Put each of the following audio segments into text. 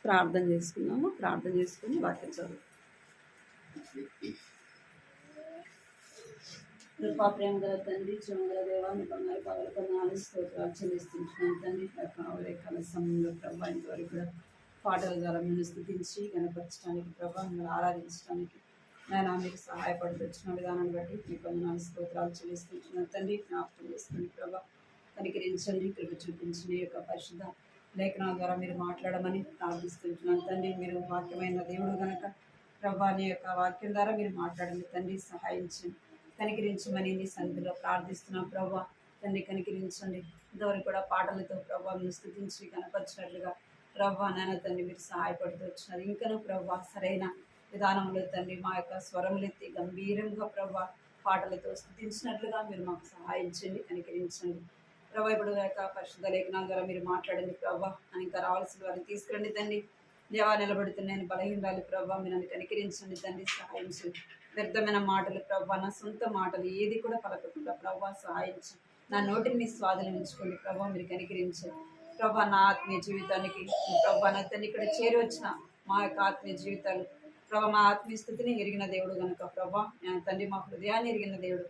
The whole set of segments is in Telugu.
ప్రార్థన చేసుకున్నాము. ప్రార్థన చేసుకుని వాక్యం చదువు. కృపా ప్రేమ గల తండ్రి, జీవంగల దేవా, మీ బంగారు పాదలకు నాలుగు స్తోత్రాలు చెల్లిస్తున్నాను తండ్రి. ఉదయకాల సమయంలో ప్రభా ఇంతవరకు కూడా పాటల ద్వారా మేము స్థుతించి కనపరచడానికి, ప్రభా మిమ్మల్ని ఆరాధించడానికి నేను మీకు సహాయపడుతూ వచ్చిన విధానాన్ని బట్టి మీకు నాలుగు స్తోత్రాలు చెల్లిస్తున్నాను తండ్రి. జ్ఞాపకం చేసుకుని ప్రభా కనికరించండి, కృప చూపించండి. యొక్క పరిశుద్ధ లేఖనాల ద్వారా మీరు మాట్లాడమని ప్రార్థిస్తున్నాను తండ్రి. మీరు వాక్యమైన దేవుడు కనుక ప్రభా నీ యొక్క వాక్యం ద్వారా మీరు మాట్లాడండి తండ్రి. సహాయించండి, కనికరించమని నీ సన్నిధిలో ప్రార్థిస్తున్నాం ప్రభా. తండ్రి కనికరించండి. ఇంతవరకు కూడా పాటలతో ప్రభా మీరు స్థుతించి కనపరిచినట్లుగా ప్రభా నాయన తండ్రి మీరు సహాయపడుతూ వచ్చినారు. ఇంకనూ ప్రభా సరైన విధానంలో తండ్రి మా యొక్క స్వరములెత్తి గంభీరంగా ప్రభా పాటలతో స్థుతించినట్లుగా మీరు మాకు సహాయించండి, కనికరించండి ప్రభా. ఇప్పుడు యొక్క పరిశుద్ధ లేఖనాల ద్వారా మీరు మాట్లాడండి ప్రభా. ఇంకా రావాల్సిన వారిని తీసుకురండి తండ్రి. దేవా నిలబడుతున్నాను బలహీనరాలు ప్రభా, మీరు నన్ను కనికరించండి తండ్రి. సహాయించండి. వ్యర్థమైన మాటలు ప్రభా, నా సొంత మాటలు ఏది కూడా పలకకుండా ప్రభా సహాయించి నా నోటిని మీ స్వాధీనం ఉంచుకోండి ప్రభా. మీరు కనికరించండి ప్రభా. నా ఆత్మీయ జీవితానికి ప్రభా నా తండ్రి ఇక్కడ చేరి వచ్చిన మా యొక్క ఆత్మీయ జీవితాలు ప్రభా, మా ఆత్మీయ స్థితిని ఎరిగిన దేవుడు కనుక ప్రభా తండ్రి, మా హృదయాన్ని ఎరిగిన దేవుడు,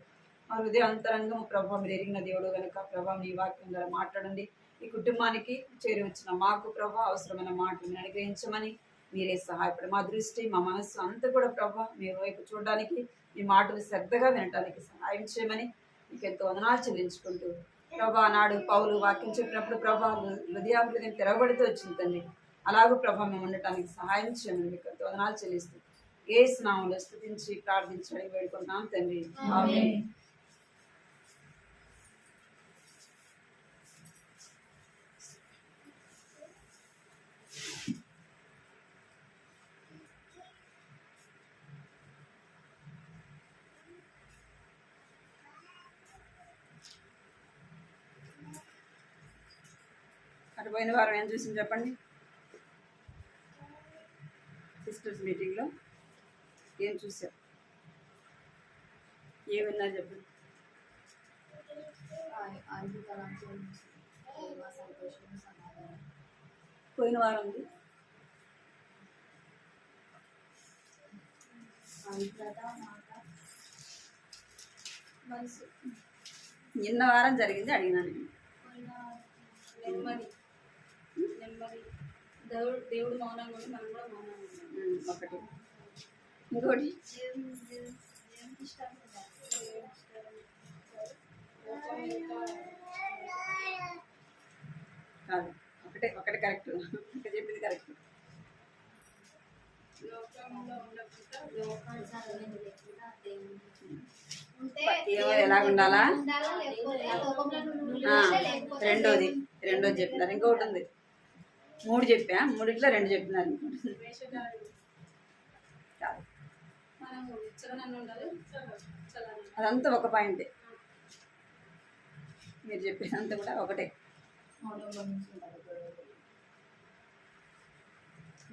మా హృదయ అంతరంగం ప్రభా మీరు ఎరిగిన దేవుడు కనుక ప్రభా మీ వాక్యం ద్వారా మాట్లాడండి. ఈ కుటుంబానికి చేరి వచ్చిన మాకు ప్రభా అవసరమైన మాటలు మీరు అనుగ్రహించమని మీరే సహాయపడి మా దృష్టి మా మనస్సు అంతా కూడా ప్రభా మీ వైపు చూడడానికి, మీ మాటలు శ్రద్ధగా వినటానికి సహాయం చేయమని మీకు ఎంతో వందనాలు చెల్లించుకుంటూ ప్రభా నాడు పౌలు వాక్యం చెప్పినప్పుడు ప్రభా హృదయం తెరవబడితే వచ్చింది తండ్రి. అలాగూ ప్రభా మేము ఉండటానికి సహాయం చేయమని మీకు ఎంతో వందనాలు చెల్లిస్తూ యేసు నామములో స్తుతించి ప్రార్థించడానికి వేడుకుంటున్నాం తండ్రి. ఆమేన్. అటు పోయిన వారం ఏం చూసింది చెప్పండి. సిస్టర్స్ మీటింగ్లో ఏం చూసారు, ఏం విన్నారు చెప్పండి. పోయిన వారం నిన్న వారం జరిగింది అడిగినా నేను. దేవుడు మౌనంగా ఉండి మనం కూడా మౌనంగా ఒకటి. ఇంకోటి కాదు, ఒకటి కరెక్ట్, ఇంకా చెప్పింది కరెక్ట్. ఎలా ఉండాలా, రెండోది చెప్పినారు. ఇంకొకటి ఉంది, 3 చెప్పా, 3 2 చెప్పినారు. అదంతా ఒక పాయింటే, మీరు చెప్పినంతా కూడా ఒకటే.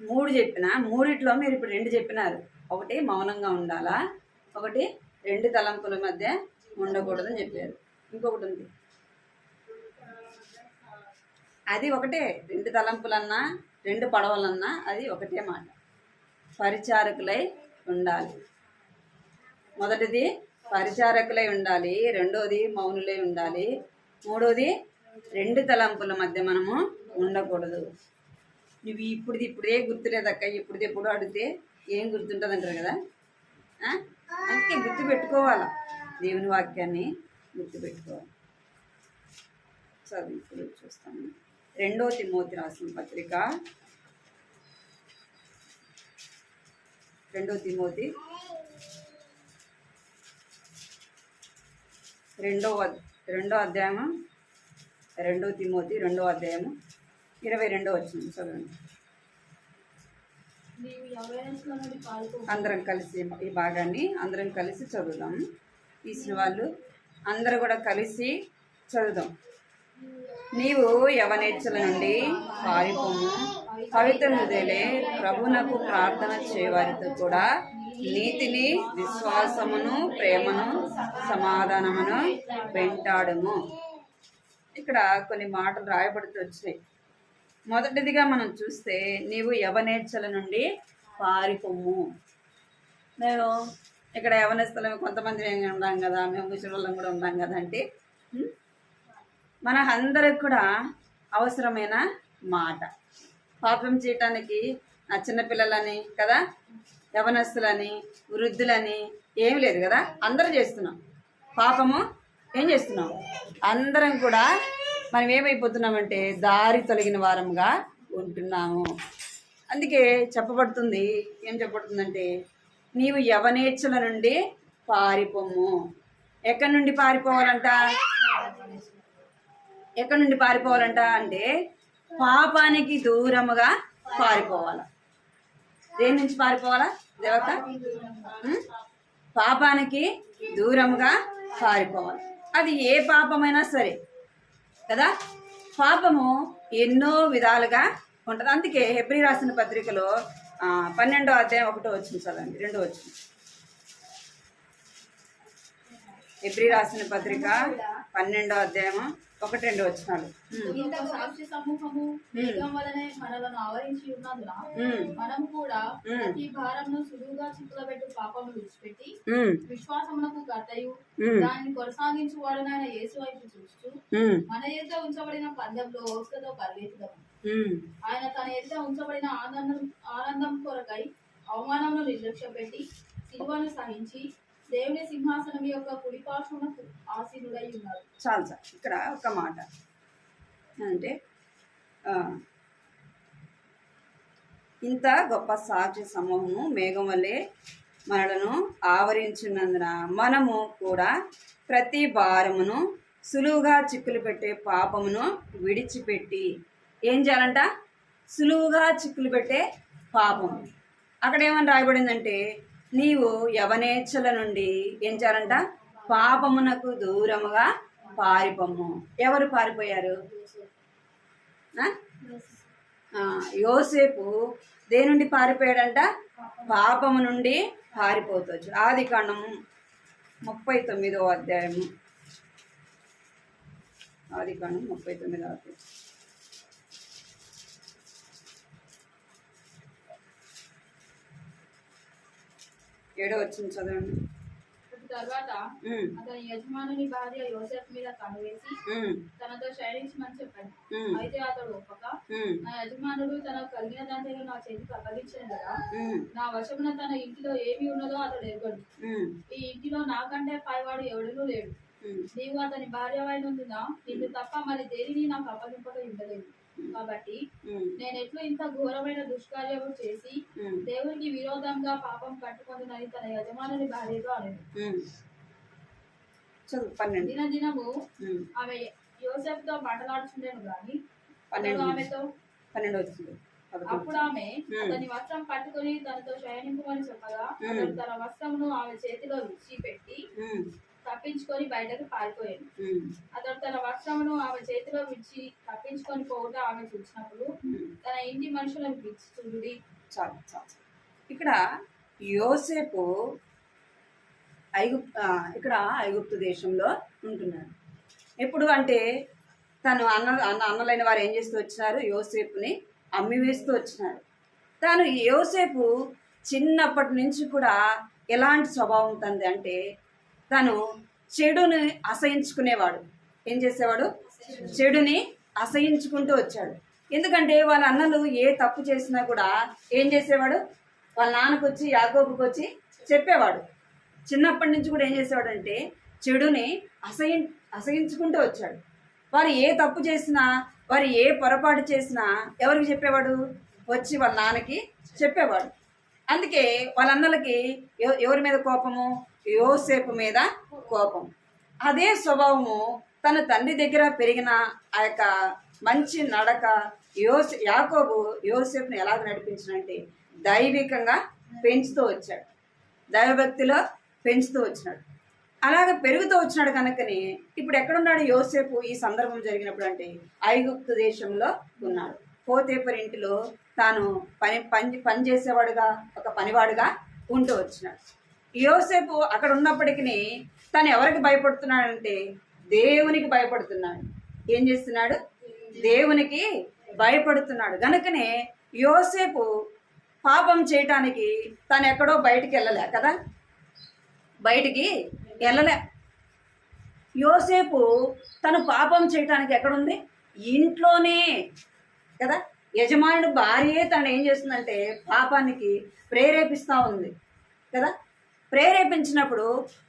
3 చెప్పిన 3 మీరు ఇప్పుడు 2 చెప్పినారు. ఒకటి మౌనంగా ఉండాలా, ఒకటి 2 తలంపుల మధ్య ఉండకూడదని చెప్పారు. ఇంకొకటి ఉంది, అది ఒకటే. 2 తలంపులన్నా 2 పడవలన్నా అది ఒకటే మాట. పరిచారకులై ఉండాలి. మొదటిది పరిచారకులై ఉండాలి, రెండోది మౌనులై ఉండాలి, మూడోది 2 తలంపుల మధ్య మనము ఉండకూడదు. నువ్వు ఇప్పుడే గుర్తులేదక్క, ఎప్పుడు అడిగితే ఏం గుర్తుంటుంది అంటారు కదా. అందుకే గుర్తుపెట్టుకోవాలి, దేవుని వాక్యాన్ని గుర్తుపెట్టుకోవాలి. చదువు ఇప్పుడు చూస్తాను. 2 తిమోతి రాసిన పత్రిక, 2 తిమోతి 2వ అధ్యాయము, 2 తిమోతి 2వ అధ్యాయము 22వ వచనం చదవండి. అందరం కలిసి ఈ భాగాన్ని అందరం కలిసి చదువుదాం. తీసిన వాళ్ళు అందరూ కూడా కలిసి చదువుదాం. నీవు యవనేచ్ఛల నుండి పారిపోము, పవిత్ర హృదయులే ప్రభునకు ప్రార్థన చేయవారితో కూడా నీతిని, విశ్వాసమును, ప్రేమను, సమాధానమును వెంటాడము. ఇక్కడ కొన్ని మాటలు రాయబడుతూ వచ్చినాయి. మొదటిదిగా మనం చూస్తే నీవు యవనేచ్ఛల నుండి పారిపోము. నేను ఇక్కడ యవనస్తులం కొంతమంది మేము ఉన్నాం కదా, మేము ముసలిళ్ళం కూడా ఉన్నాం కదా అంటే మన అందరికి కూడా అవసరమైన మాట. పాపం చేయటానికి ఆ చిన్నపిల్లలని కదా, యవనస్తులని, వృద్ధులని ఏమి లేదు కదా, అందరూ చేస్తున్నాం పాపము. ఏం చేస్తున్నాం? అందరం కూడా మనం ఏమైపోతున్నామంటే దారి తొలగిన వారంగా ఉంటున్నాము. అందుకే చెప్పబడుతుంది, ఏం చెప్పబడుతుందంటే నీవు యవనేచ్ఛల నుండి పారిపోము. ఎక్కడి నుండి పారిపోవాలంట? ఎక్కడి నుండి పారిపోవాలంట అంటే పాపానికి దూరముగా పారిపోవాల. దేని నుంచి పారిపోవాలా దేవక? పాపానికి దూరముగా పారిపోవాలి. అది ఏ పాపమైనా సరే కదా, పాపము ఎన్నో విధాలుగా ఉంటుంది. అందుకే హెబ్రీ రాసిన పత్రికలో 12వ అధ్యాయం 1వ వచనం చదవండి, 2వ వచనం. హెబ్రీ రాసిన పత్రిక 12వ అధ్యాయం 1-2 వచనాలు. ఇంత సాక్షి సమూహము మేఘం వలనే మనలను ఆవరించి ఉన్నందున మనము కూడా ఈ భారమును సులువుగా చిక్కులబెట్టు పాపములు విడిచిపెట్టి విశ్వాసమునకు కర్తయు దానిని కొనసాగించు వాడనైన యేసు వైపు చూస్తూ మన ఎదుట ఉంచబడిన పందెంలో ఓపికతో పరిగెత్తుదాము. ఆయన తన ఎదుట ఉంచబడిన ఆనందం కొరకై అవమానమును నిర్లక్ష్య పెట్టి సిలువను సహించి దేవుని సింహాసనం యొక్క కుడిపార్శ్వమునకు ఆసీనుడై ఉన్నారు. చాలు సార్, ఇక్కడ ఒక మాట అంటే ఇంత గొప్ప సాక్షి సమూహము మేఘం వల్లే మనలను ఆవరించున్నందున మనము కూడా ప్రతి భారమును సులువుగా చిక్కులు పెట్టే పాపమును విడిచిపెట్టి ఏం చేయాలంట? సులువుగా చిక్కులు పెట్టే పాపము. అక్కడ ఏమని రాయబడిందంటే నీవు యవనేచ్ఛల నుండి ఏం చేయాలంట? పాపమునకు దూరముగా పారిపోము. ఎవరు పారిపోయారు? యోసేపు దేని నుండి పారిపోయాడంట? పాపము నుండి పారిపోవచ్చు. ఆదికాండము 39వ అధ్యాయము. ఆదికాండం 39వ అధ్యాయం. 7వ వచనం చదవండి. తర్వాత అతని యజమానుని భార్య యోసేపు మీద కనువేసి తనతో శయనించమని చెప్పాను. అయితే అతడు ఒప్పక, నా యజమానుడు తనకు కలిగిన దాంట్లో నా చేతికి అప్పగించాను కదా, నా వశమున తన ఇంటిలో ఏమి ఉన్నదో అతడు ఎరుగడు. ఈ ఇంటిలో నాకంటే పైవాడు ఎవడూ లేడు. నీవు అతని భార్యవైనందున నిన్ను తప్ప మరి దేనిని నాకు అప్పగింపక ఉండలేదు. కాబట్టి నేను ఎట్లు ఇంత ఘోరమైన దుష్కార్యము చేసి దేవునికి విరోధంగా పాపం కట్టుకుంటున్నది తన యజమానుని భార్యతో అనేది. దినదినము ఆమె యోసేపుతో మాట్లాడుచుండేను గాని ఆమెతో అప్పుడు ఆమె అతని వస్త్రం పట్టుకుని తనతో శయనింపమని చెప్పగా అతడు తన వస్త్రమును ఆమె చేతిలో విడిచిపెట్టి తప్పించుకొని బయటకు పారిపోయాడు. అతడు తన వస్త్రమును ఆమె చేతిలో విడిచి తప్పించుకొని పోవుట ఆమె చూసినప్పుడు తన ఇంటి మనుషులను పిలిచి చూడుడి. ఇక్కడ యోసేపు ఇక్కడ ఐగుప్తు దేశంలో ఉంటున్నాడు. ఎప్పుడు అంటే తను అన్నలైన వారు ఏం చేస్తూ వచ్చినారు? యోసేపుని అమ్మి వేస్తూ వచ్చినారు. తను యోసేపు చిన్నప్పటి నుంచి కూడా ఎలాంటి స్వభావం ఉంటుంది అంటే తను చెడుని అసహించుకునేవాడు. ఏం చేసేవాడు? చెడుని అసహించుకుంటూ వచ్చాడు. ఎందుకంటే వాళ్ళ అన్నలు ఏ తప్పు చేసినా కూడా ఏం చేసేవాడు? వాళ్ళ నాన్నకు వచ్చి యాకోబుకి వచ్చి చెప్పేవాడు. చిన్నప్పటి నుంచి కూడా ఏం చేసేవాడు అంటే చెడుని అసహించుకుంటూ వచ్చాడు. వారు ఏ తప్పు చేసినా, వారు ఏ పొరపాటు చేసినా ఎవరికి చెప్పేవాడు? వచ్చి వాళ్ళ నాన్నకి చెప్పేవాడు. అందుకే వాళ్ళ అన్నలకి ఎవరి మీద కోపము? యోసేపు మీద కోపం. అదే స్వభావము తన తండ్రి దగ్గర పెరిగిన ఆ యొక్క మంచి నడక యాకోబు యోసేపుని ఎలాగ నడిపించినంటే దైవికంగా పెంచుతూ వచ్చాడు, దైవభక్తిలో పెంచుతూ వచ్చినాడు. అలాగ పెరుగుతూ వచ్చినాడు కనుకని ఇప్పుడు ఎక్కడున్నాడు యోసేపు ఈ సందర్భం జరిగినప్పుడు అంటే ఐగుప్తు దేశంలో ఉన్నాడు. పోతేపరి ఇంటిలో తాను పని చేసేవాడుగా, ఒక పనివాడుగా ఉంటూ వచ్చినాడు. యోసేపు అక్కడ ఉన్నప్పటికీ తను ఎవరికి భయపడుతున్నాడంటే దేవునికి భయపడుతున్నాడు. ఏం చేస్తున్నాడు? దేవునికి భయపడుతున్నాడు. గనుకనే యోసేపు పాపం చేయటానికి తను ఎక్కడో బయటికి వెళ్ళలే కదా, బయటికి వెళ్ళలే. యోసేపు తను పాపం చేయటానికి ఎక్కడుంది? ఇంట్లోనే కదా. యజమానుడు భార్యే తను ఏం చేస్తుందంటే పాపానికి ప్రేరేపిస్తూ ఉంది కదా. ప్రేరేపించినప్పుడు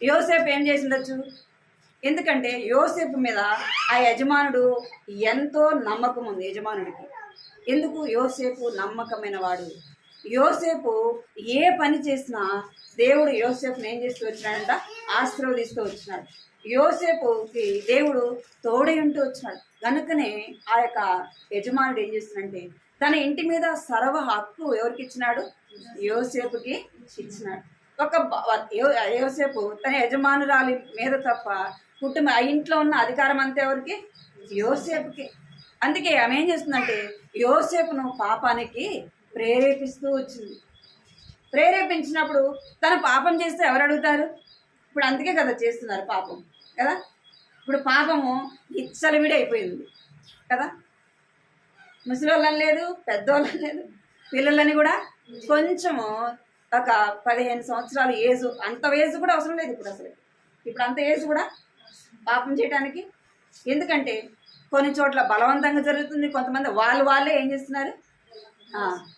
యోసేపు ఏం చేసిండొచ్చు? ఎందుకంటే యోసేపు మీద ఆ యజమానుడు ఎంతో నమ్మకం ఉంది యజమానుడికి. ఎందుకు? యోసేపు నమ్మకమైన వాడు. యోసేపు ఏ పని చేసినా దేవుడు యోసేపుని ఏం చేస్తూ వచ్చినాడంట? ఆశీర్వదిస్తూ వచ్చినాడు. యోసేపుకి దేవుడు తోడై ఉంటూ వచ్చినాడు. కనుకనే ఆ యొక్క యజమానుడు ఏం చేస్తున్నాడంటే తన ఇంటి మీద సర్వ హక్కు ఎవరికి ఇచ్చినాడు? యోసేపుకి ఇచ్చినాడు. యోసేపు తన యజమానురాలి మీద తప్ప ఆ ఇంట్లో ఉన్న అధికారం అంతా ఎవరికి? యోసేపుకి. అందుకే ఆమె ఏం చేస్తుందంటే యోసేపును పాపానికి ప్రేరేపిస్తూ వచ్చింది. ప్రేరేపించినప్పుడు తను పాపం చేస్తే ఎవరు అడుగుతారు? ఇప్పుడు అందుకే కదా చేస్తున్నారు పాపం కదా. ఇప్పుడు పాపము ఇచ్చలవిడి అయిపోయింది కదా. ముసలిళ్ళని లేదు, పెద్దోళ్ళని లేదు, పిల్లలని కూడా కొంచెము ఒక 15 సంవత్సరాలు ఏజు, అంత ఏజు కూడా అవసరం లేదు ఇప్పుడు. అసలు ఇప్పుడు అంత ఏజు కూడా పాపం చేయడానికి. ఎందుకంటే కొన్ని చోట్ల బలవంతంగా జరుగుతుంది. కొంతమంది వాళ్ళే ఏం చేస్తున్నారు?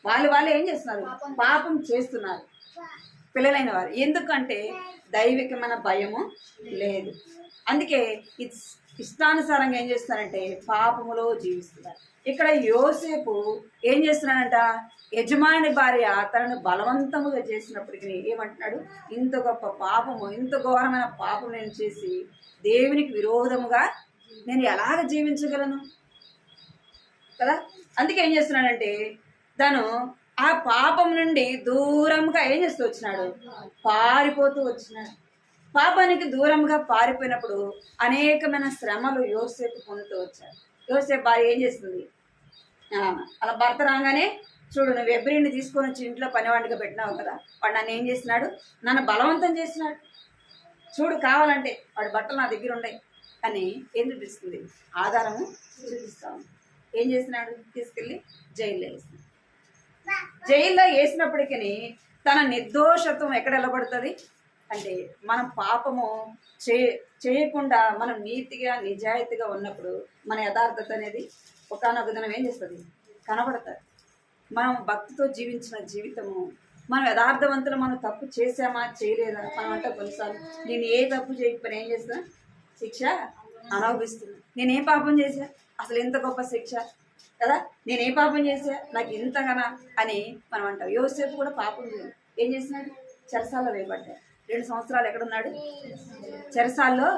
వాళ్ళే ఏం చేస్తున్నారు? పాపం చేస్తున్నారు పిల్లలైన వారు. ఎందుకంటే దైవికమైన భయము లేదు. అందుకే ఇష్టానుసారంగా ఏం చేస్తున్నారంటే పాపములో జీవిస్తున్నారు. ఇక్కడ యోసేపు ఏం చేస్తున్నాడంట? యజమాని భార్య తనను బలవంతముగా చేసినప్పటికీ ఏమంటున్నాడు? ఇంత గొప్ప పాపము, ఇంత ఘోరమైన పాపం నేను చేసి దేవునికి విరోధముగా నేను ఎలాగ జీవించగలను కదా. అందుకే ఏం చేస్తున్నాడంటే తను ఆ పాపం నుండి దూరంగా ఏం చేస్తూ వచ్చినాడు? పారిపోతూ వచ్చినాడు. పాపానికి దూరంగా పారిపోయినప్పుడు అనేకమైన శ్రమలు యోసేపు పొందుతూ వచ్చాడు. యోసేపు భార్య ఏం చేస్తుంది? అలా భర్త రాగానే చూడు, నువ్వు ఎబ్రిని తీసుకొని వచ్చి ఇంట్లో పనివాడిగా పెట్టినావు కదా, వాడు నన్ను ఏం చేసినాడు? నన్ను బలవంతం చేసినాడు. చూడు, కావాలంటే వాడి బట్టలు నా దగ్గర ఉన్నాయి అని ఏం చూపిస్తుంది? ఆధారము చూపిస్తాము. ఏం చేసినాడు? తీసుకెళ్ళి జైల్లో వేసినాడు. జైల్లో వేసినప్పటికీ తన నిర్దోషత్వం ఎక్కడ నిలబడుతుంది అంటే మనం పాపము చేయకుండా మనం నీతిగా నిజాయితీగా ఉన్నప్పుడు మన యథార్థత అనేది ఒకానొక దినం ఏం చేస్తుంది? కనబడుతుంది. మనం భక్తితో జీవించిన జీవితము, మనం యథార్థవంతులు, మనం తప్పు చేసామా చేయలేదా? మనం అంటే కొన్నిసార్లు నేను ఏ తప్పు చేయకపోయినా ఏం చేస్తా? శిక్ష అనుభవిస్తుంది. నేనే పాపం చేశా? అసలు ఎంత గొప్ప శిక్ష కదా. నేనే పాపం చేశా? నాకు ఇంతగానా అని మనం అంటాం. యోసేపు కూడా పాపం ఏం చేసినాడు? చెరసాల్లో వేయబడ్డాడు. 2 సంవత్సరాలు ఎక్కడున్నాడు? చెరసాల్లో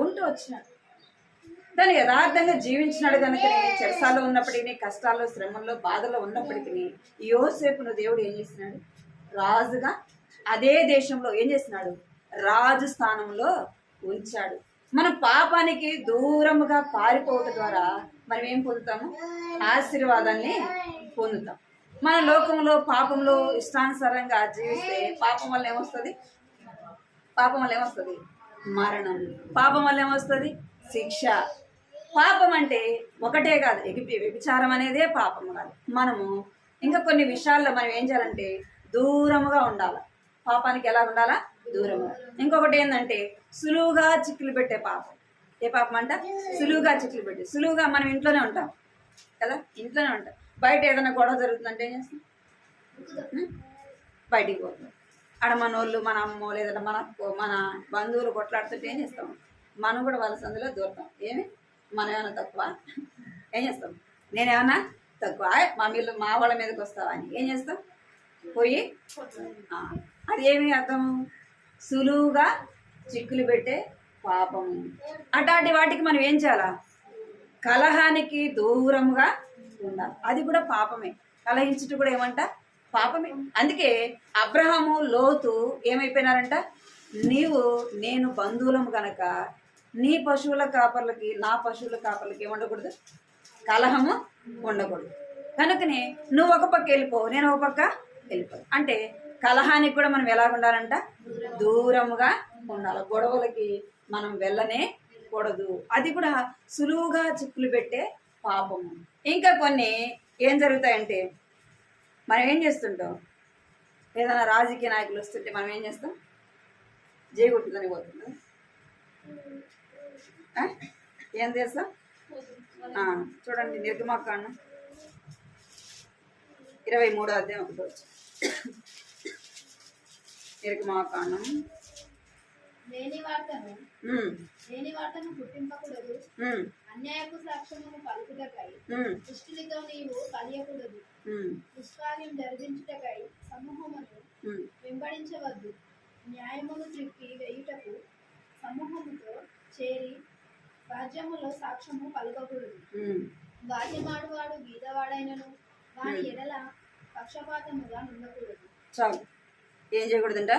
ఉంటూ వచ్చినాడు. తను యథార్థంగా జీవించినాడు కనుక చెరసాల్లో ఉన్నప్పటికీ, కష్టాల్లో, శ్రమంలో, బాధలో ఉన్నప్పటికీ యోసేపును దేవుడు ఏం చేసినాడు? రాజుగా అదే దేశంలో ఏం చేసినాడు? రాజు స్థానంలో ఉంచాడు. మన పాపానికి దూరముగా పారిపోవడం ద్వారా మనం ఏం పొందుతాము? ఆశీర్వాదాన్ని పొందుతాం. మన లోకంలో పాపంలో ఇష్టానుసారంగా జీవిస్తే పాపం వల్ల ఏమొస్తుంది? పాపం వల్ల ఏమొస్తుంది? మరణం. పాపం వల్ల ఏమొస్తుంది? శిక్ష. పాపం అంటే ఒకటే కాదు, వ్యభిచారం అనేదే పాపం కాదు. మనము ఇంకా కొన్ని విషయాల్లో మనం ఏం చేయాలంటే దూరముగా ఉండాలి. పాపానికి ఎలా ఉండాలా? దూరముగా. ఇంకొకటి ఏంటంటే సులువుగా చిక్కులు పెట్టే పాపం. ఏ పాపం అంట? సులువుగా చిక్కులు పెట్టే. సులువుగా మనం ఇంట్లోనే ఉంటాం కదా, ఇంట్లోనే ఉంటాం. బయట ఏదైనా గొడవ జరుగుతుందంటే ఏం చేస్తాం? బయటికి పోతాం. ఆడ మన వాళ్ళు, మన అమ్మో లేదంటే మన బంధువులు కొట్లాడుతుంటే ఏం చేస్తాం? మనం కూడా వాళ్ళ సందులో దూరతాం. ఏమి మనం ఏమైనా తక్కువ? ఏం చేస్తాం? నేనేమన్నా తక్కువ? మా వాళ్ళ మీదకి వస్తావా అని ఏం చేస్తాం? పోయి అది ఏమి అర్థం? సులువుగా చిక్కులు పెట్టే పాపము. అట్లాంటి వాటికి మనం ఏం చేయాలా? కలహానికి దూరంగా ఉండాలి. అది కూడా పాపమే. కలహించుట కూడా ఏమంట? పాపమే. అందుకే అబ్రహాము, లోతు ఏమైపోయినారంట? నేను బంధువులము గనక నీ పశువుల కాపర్లకి నా పశువుల కాపర్లకి ఏముండకూడదు? కలహము ఉండకూడదు. కనుకనే నువ్వు ఒక పక్క వెళ్ళిపో, నేను ఒక పక్క వెళ్ళిపో. అంటే కలహానికి కూడా మనం ఎలా ఉండాలంట? దూరముగా ఉండాలి. గొడవలకి మనం వెళ్ళనే కూడదు. అది కూడా సులువుగా చిక్కులు పెట్టే పాపము. ఇంకా కొన్ని ఏం జరుగుతాయంటే మనం ఏం చేస్తుంటాం, ఏదైనా రాజకీయ నాయకులు వస్తుంటే మనం ఏం చేస్తాం, జయగొట్టుదని పోతుందా? ఏం చేస్తాం? చూడండి నిర్గమాకాండం 23వ అధ్యాయం 1వ వచనం. నిర్గమాకాండం లేని వార్తను పుట్టింపకూడదు, అన్యాయపు సాక్ష్యమును పలుకుటకై దుష్టునితో నీవు కలియకూడదు, దుష్కార్యం జరిగించుటకై సమూహమును వెంబడించవద్దు, న్యాయమును త్రిప్పి వేయుటకు సమూహముతో చేరి రాజ్యములో సాక్ష్యము పలుకకూడదు. గాద్యమాడువాడు గీతవాడైనను వాని ఎడల పక్షపాతముగా ఉండకూడదు. చాలు. ఏం చేయకూడదంట?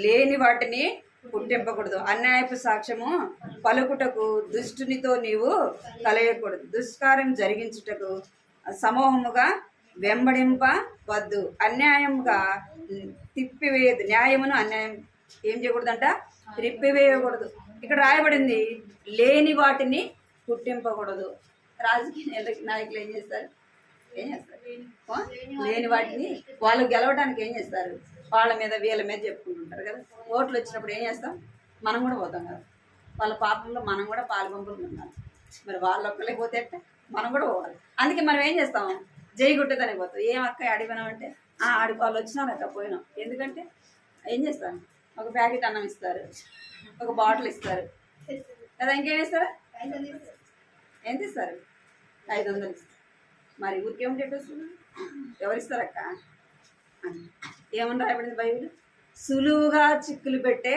లేని వాటిని పుట్టింపకూడదు, అన్యాయపు సాక్ష్యము పలుకుటకు దుష్టునితో నీవు కలయకూడదు, దుష్కార్యం జరిగించుటకు సమూహముగా వెంబడింపవద్దు, అన్యాయముగా తిప్పివేయదు, న్యాయమును అన్యాయం ఏం చేయకూడదంట? తిప్పివేయకూడదు. ఇక్కడ రాయబడింది లేని వాటిని పుట్టింపకూడదు. రాజకీయ నాయకులు ఏం చేస్తారు? లేని వాటిని వాళ్ళు గెలవడానికి ఏం చేస్తారు? వాళ్ళ మీద వీళ్ళ మీద చెప్పుకుంటుంటారు కదా. ఓట్లు వచ్చినప్పుడు ఏం చేస్తాం? మనం కూడా పోతాం కదా. వాళ్ళ పాపంలో మనం కూడా పాలుపంపులు ఉండాలి. మరి వాళ్ళు ఒక్కలే పోతే మనం కూడా పోవాలి. అందుకే మనం ఏం చేస్తాం? జైగుట్టదని పోతాం. ఏం అక్క అడిగినామంటే ఆడికి వాళ్ళు వచ్చినారక్క పోయినాం. ఎందుకంటే ఏం చేస్తాను, ఒక ప్యాకెట్ అన్నం ఇస్తారు, ఒక బాటిల్ ఇస్తారు కదా, ఇంకేం ఇస్తారు? ఎంత ఇస్తారు? 500 ఇస్తారు. మరి ఊరికేం చెప్పేస్తున్నారు? ఎవరిస్తారక్క? ఏమన్నా రాయబడింది బైబిల్? సులువుగా చిక్కులు పెట్టే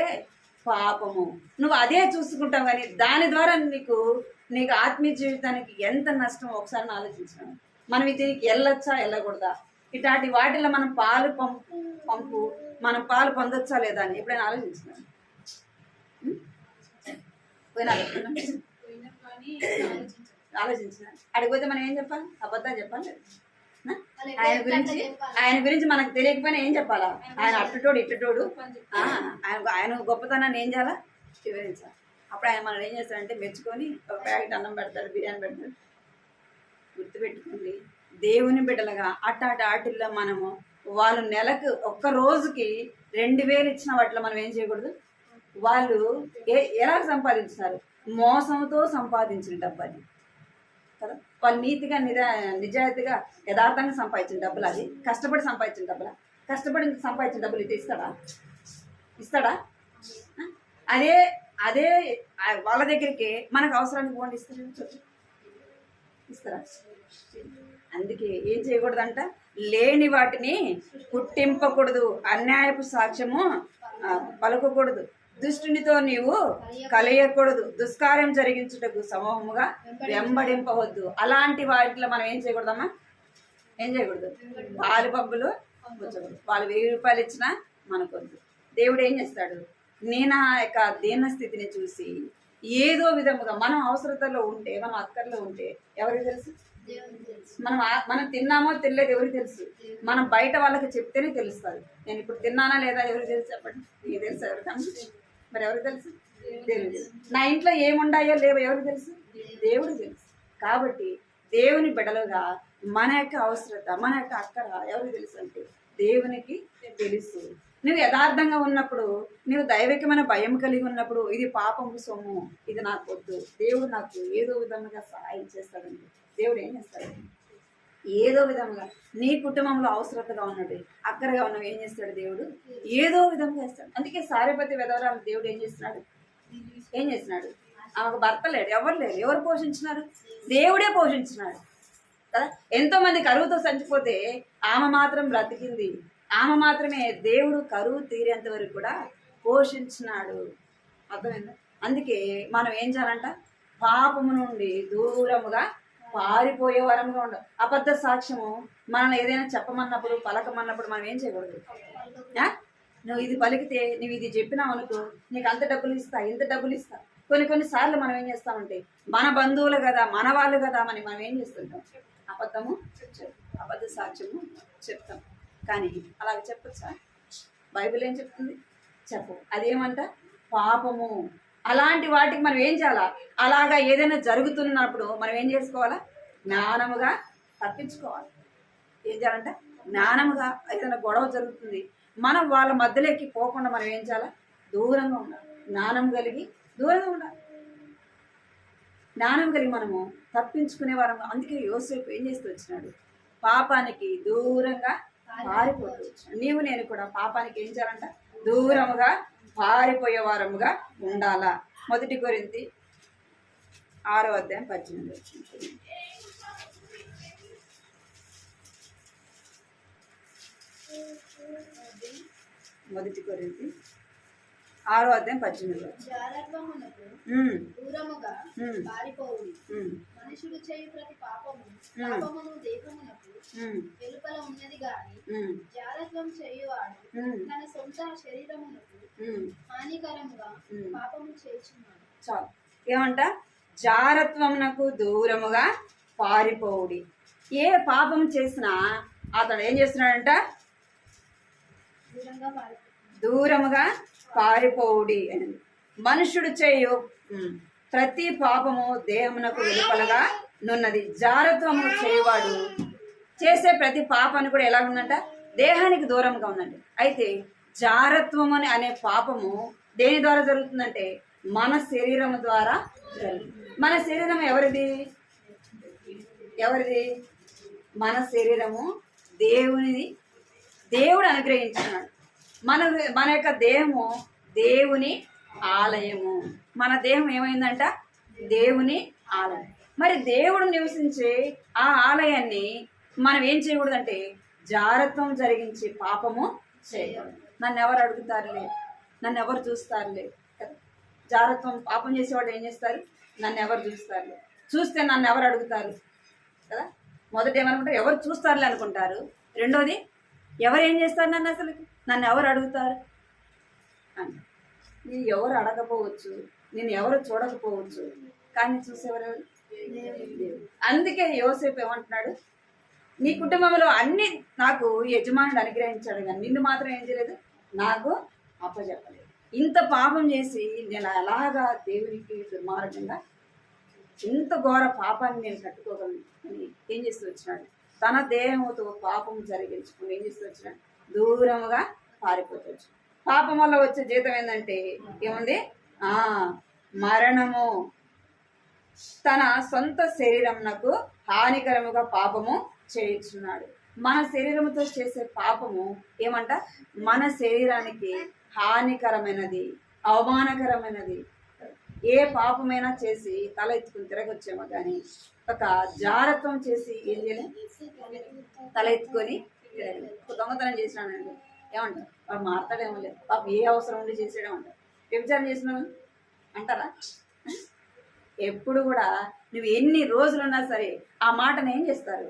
పాపము. నువ్వు అదే చూసుకుంటావు, కానీ దాని ద్వారా నీకు ఆత్మీయ జీవితానికి ఎంత నష్టం ఒకసారి ఆలోచించాను. మనం దీనికి వెళ్ళొచ్చా వెళ్ళకూడదా, ఇట్లాంటి వాటిల్లో మనం పాలు మనం పాలు పొందొచ్చా లేదా అని ఎప్పుడైనా ఆలోచించినాను? ఆలోచించిన అడిగిపోతే మనం ఏం చెప్పాలి? అబద్ధాలు చెప్పాలి. ఆయన గురించి మనకు తెలియకపోయినా ఏం చెప్పాలా? ఆయన అట్టటోడు ఇట్టటోడు, ఆయన గొప్పతనాన్ని ఏం చేయాలా? వివరించాలి. అప్పుడు ఆయన మనం ఏం చేస్తాడంటే మెచ్చుకొని ఒక ప్యాకెట్ అన్నం పెడతాడు, బిర్యానీ పెడతాడు. గుర్తుపెట్టుకోండి, దేవుని బిడ్డలుగా అట్టాటి ఆటిల్లో మనము వాళ్ళు నెలకు ఒక్క రోజుకి 2000 ఇచ్చిన వాటిలో మనం ఏం చేయకూడదు. వాళ్ళు ఎలా సంపాదించినారు? మోసంతో సంపాదించిన డబ్బు అది కదా. వాళ్ళు నీతిగా నిజాయితీగా యథార్థంగా సంపాదించిన డబ్బులు, అది కష్టపడి సంపాదించిన డబ్బులా? కష్టపడి సంపాదించిన డబ్బులు ఇది ఇస్తాడా? అదే అదే వాళ్ళ దగ్గరికి మనకు అవసరానికి పోండి ఇస్తారా? అందుకే ఏం చేయకూడదంట? లేని వాటిని పుట్టింపకూడదు, అన్యాయపు సాక్ష్యము పలకకూడదు, దుష్టునితో నీవు కలయకూడదు, దుష్కార్యం జరిగించుటకు సమూహముగా వెంబడింపవద్దు. అలాంటి వాటిలో మనం ఏం చేయకూడదమ్మా? ఏం చేయకూడదు? పాలు పబ్బులు కూర్చోకూడదు. వాళ్ళు 1000 రూపాయలు ఇచ్చినా మనకొద్దు. దేవుడు ఏం చేస్తాడు? నేను ఆ యొక్క దీన స్థితిని చూసి ఏదో విధముగా మనం అవసరతలో ఉంటే, మనం అక్కర్లో ఉంటే ఎవరికి తెలుసు? మనం తిన్నామో తెలియదు ఎవరికి తెలుసు? మనం బయట వాళ్ళకి చెప్తేనే తెలుస్తుంది. నేను ఇప్పుడు తిన్నానా లేదా ఎవరికి తెలుసు? చెప్పండి. నీకు తెలుసు? ఎవరికన్నా? మరి ఎవరికి తెలుసు? దేవుడు తెలుసు. నా ఇంట్లో ఏముండాయో లేవో ఎవరికి తెలుసు? దేవుడు తెలుసు. కాబట్టి దేవుని బిడ్డలుగా మన యొక్క అవసరత, మన యొక్క అక్కర ఎవరికి తెలుసు అంటే దేవునికి తెలుసు. నువ్వు యథార్థంగా ఉన్నప్పుడు, నువ్వు దైవికమైన భయం కలిగి ఉన్నప్పుడు, ఇది పాపము సొమ్ము, ఇది నాకు వద్దు, దేవుడు నాకు ఏదో విధంగా సహాయం చేస్తాడండి. దేవుడు ఏం చేస్తాడు? ఏదో విధంగా నీ కుటుంబంలో అవసరతగా ఉన్నది, అక్కరగా ఉన్నవి ఏం చేస్తాడు? దేవుడు ఏదో విధంగా చేస్తాడు. అందుకే సారేపతి విధవరాలు దేవుడు ఏం చేస్తున్నాడు? ఆమెకు భర్త లేడు, ఎవరు లేరు. ఎవరు పోషించినారు? దేవుడే పోషించినాడు కదా. ఎంతో మంది కరువుతో చచ్చిపోతే ఆమె మాత్రం బ్రతికింది. ఆమె మాత్రమే దేవుడు కరువు తీరేంత వరకు కూడా పోషించినాడు. అర్థమైందా? అందుకే మనం ఏం చేయాలంట? పాపము నుండి దూరముగా పారిపోయే వరంగా ఉండవు. అబద్ధ సాక్ష్యము మనం ఏదైనా చెప్పమన్నప్పుడు, పలకమన్నప్పుడు మనం ఏం చేయకూడదు. నువ్వు ఇది పలికితే, నువ్వు ఇది చెప్పినావు అనుకో, నీకు అంత డబ్బులు ఇస్తా, ఇంత డబ్బులు ఇస్తా. కొన్ని సార్లు మనం ఏం చేస్తామంటే, మన బంధువులు కదా, మన వాళ్ళు కదా అని మనం ఏం చేస్తుంటాం? అబద్ధ సాక్ష్యము చెప్తాం. కానీ అలాగ చెప్పచ్చా? బైబిల్ ఏం చెప్తుంది? చెప్పు. అదేమంట? పాపము. అలాంటి వాటికి మనం ఏం చేయాలా? అలాగా ఏదైనా జరుగుతున్నప్పుడు మనం ఏం చేసుకోవాలా? జ్ఞానముగా తప్పించుకోవాలి. ఏం చేయాలంటే జ్ఞానముగా ఏదైనా గొడవ జరుగుతుంది, మనం వాళ్ళ మధ్యలోకి పోకుండా మనం ఏం చేయాలి? దూరంగా ఉండాలి. జ్ఞానం కలిగి దూరంగా ఉండాలి. జ్ఞానం కలిగి మనము తప్పించుకునే వారం. అందుకే యోసేపు ఏం చేస్తూ వచ్చినాడు? పాపానికి దూరంగా పారిపోతూ వచ్చినాడు. నీవు నేను కూడా పాపానికి ఏం చేయాలంట? దూరముగా పారిపోయే వారముగా ఉండాలా. 1 కొరింథీ 6:18. 1 కొరింథీ 6:18. జారత్వమునకు దూరముగా పారిపోవుడి. మనుషుడు చేయు ప్రతి పాపమును దేహమునకు వెలుపల ఉన్నది గాని జారత్వం చేయువాడు తన సొంత శరీరమునకు హానికరముగా పాపము చేయుచున్నాడు. చాలు. ఏమంట? జారత్వమునకు దూరముగా పారిపోవుడి. ఏ పాపం చేసినా అతడు ఏం చేస్తున్నాడంట? దూరముగా పారిపోవుడి అని. మనుషుడు చేయు ప్రతి పాపము దేహమునకు వెలుపలగా నున్నది. జారత్వము చేయవాడు చేసే ప్రతి పాపాన్ని కూడా ఎలా ఉందంట? దేహానికి దూరంగా ఉందండి. అయితే జారత్వం అనే పాపము దేని ద్వారా జరుగుతుందంటే మన శరీరము ద్వారా జరుగుతుంది. మన శరీరం ఎవరిది? మన శరీరము దేవునిది. దేవుడు అనుగ్రహించున్నాడు. మన యొక్క దేహము దేవుని ఆలయము. మన దేహం ఏమైందంట? దేవుని ఆలయం. మరి దేవుడు నివసించే ఆ ఆలయాన్ని మనం ఏం చేయకూడదంటే జారత్వం జరిగించి పాపము చేయకూడదు. నన్ను ఎవరు అడుగుతారులే, నన్ను ఎవరు చూస్తారులే. జారత్వం పాపం చేసేవాళ్ళు ఏం చేస్తారు? నన్ను ఎవరు చూస్తారులే. చూస్తే నన్ను ఎవరు అడుగుతారు కదా. మొదట ఏమనుకుంటారు? ఎవరు చూస్తారులే అనుకుంటారు. రెండోది, ఎవరు ఏం చేస్తారు? నన్ను ఎవరు అడుగుతారు అని. నేను ఎవరు అడగపోవచ్చు, నేను ఎవరు చూడకపోవచ్చు, కానీ చూసేవారు. అందుకే యోసేపు ఏమంటున్నాడు? నీ కుటుంబంలో అన్ని నాకు యజమానుడు అనుగ్రహించాడు, కానీ నిన్ను మాత్రం ఏం చేయలేదు, నాకు అప్పచెప్పలేదు. ఇంత పాపం చేసి నేను అలాగా దేవునికి దుర్మార్గంగా ఇంత ఘోర పాపాన్ని నేను కట్టుకోగలను అని ఏం చేస్తూ వచ్చినాడు? తన దేహంతో పాపం జరిగించుకుని ఏం చేస్తూ వచ్చినాడు? దూరముగా పారిపోవచ్చు. పాపం వల్ల వచ్చే జీతం ఏంటంటే ఏముంది? మరణము. తన సొంత శరీరమునకు హానికరముగా పాపము చేయుచున్నాడు. మన శరీరముతో చేసే పాపము ఏమంట? మన శరీరానికి హానికరమైనది, అవమానకరమైనది. ఏ పాపమైనా చేసి తల ఎత్తుకుని తిరగొచ్చేమో కానీ ఒక జారత్వం చేసి ఏం చేయలేదు, తల ఎత్తుకొని దొంగతనం చేసినానండి ఏమంటారు? వాడు మాట్లాడేమో లేదు, పాప ఏ అవసరం ఉండి చేసేయడం అంటారు. వ్యభిచారం చేసినావు అంటారా? ఎప్పుడు కూడా నువ్వు ఎన్ని రోజులున్నా సరే ఆ మాటను ఏం చేస్తారు?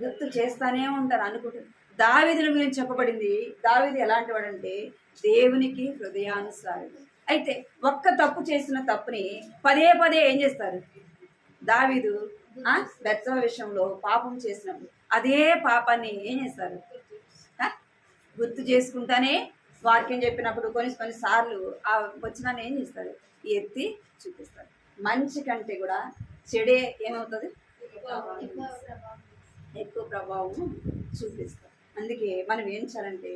గుర్తు చేస్తానే ఉంటారు అనుకుంటారు. దావీదుని గురించి చెప్పబడింది. దావీదు ఎలాంటి వాడంటే దేవునికి హృదయానుసారుడు. అయితే ఒక్క తప్పు చేసిన తప్పుని పదే పదే ఏం చేస్తారు? దావీదు బెత్షెబా విషయంలో పాపం చేసినప్పుడు అదే పాపాన్ని ఏం చేస్తారు? గుర్తు చేసుకుంటానే వాక్యం చెప్పినప్పుడు కొన్నిసార్లు ఆ వచనాన్ని ఏం చేస్తారు? ఎత్తి చూపిస్తారు. మంచి కంటే కూడా చెడే ఏమవుతుంది? ఎక్కువ ప్రభావం చూపిస్తారు. అందుకే మనం ఏం చేయాలంటే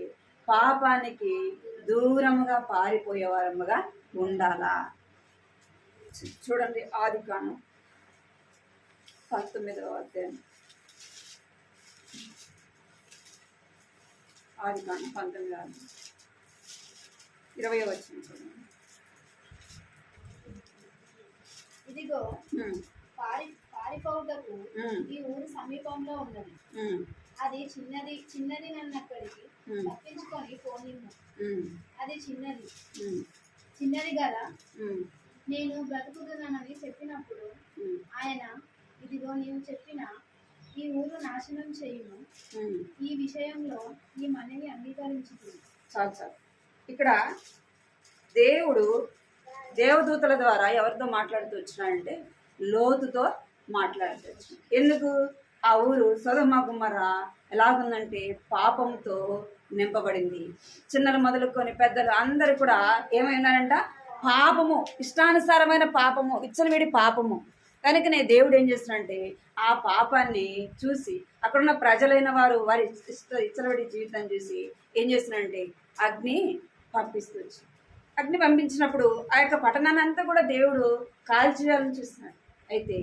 పాపానికి దూరముగా పారిపోయే వారముగా ఉండాలా. చూడండి, ఆదికాండం 19వ అధ్యాయం. ఆదికాండం 19వ 20వ వచనం చూడండి. ఇదిగో పారిపోవుటకు ఈ ఊరు సమీపంలో ఉన్నది. అది చిన్నది నన్ను అక్కడికి తప్పించుకొని పోనిమ్ము. అది చిన్నది కదా, నేను బ్రతుకుతున్నానని చెప్పినప్పుడు ఆయన, ఇదిగో నీవు చెప్పిన ఈ ఊరు నాశనం చేయును, ఈ విషయంలో ఈ మనవి అంగీకరించుతుంది. చాలు. ఇక్కడ దేవుడు దేవదూతల ద్వారా ఎవరితో మాట్లాడుతూ వచ్చినాడంటే లోతుతో మాట్లాడుతూ వచ్చినాడు. ఎందుకు? ఆ ఊరు సొదొమ గుమొర్రా ఎలాగుందంటే పాపంతో నింపబడింది. చిన్నలు మొదలుకొని పెద్దలు అందరూ కూడా ఏమైనారంట? పాపము, ఇష్టానుసారమైన పాపము, విచ్చలవిడి పాపము. కనుకనే దేవుడు ఏం చేస్తున్నాడంటే ఆ పాపాన్ని చూసి అక్కడున్న ప్రజలైన వారు వారి ఇచ్చలబడి జీవితాన్ని చూసి ఏం చేస్తున్నాడంటే అగ్ని పంపిస్తూ వచ్చి అగ్ని పంపించినప్పుడు ఆ యొక్క పట్టణాన్ని అంతా కూడా దేవుడు కాల్చేయాలని చూస్తున్నాడు. అయితే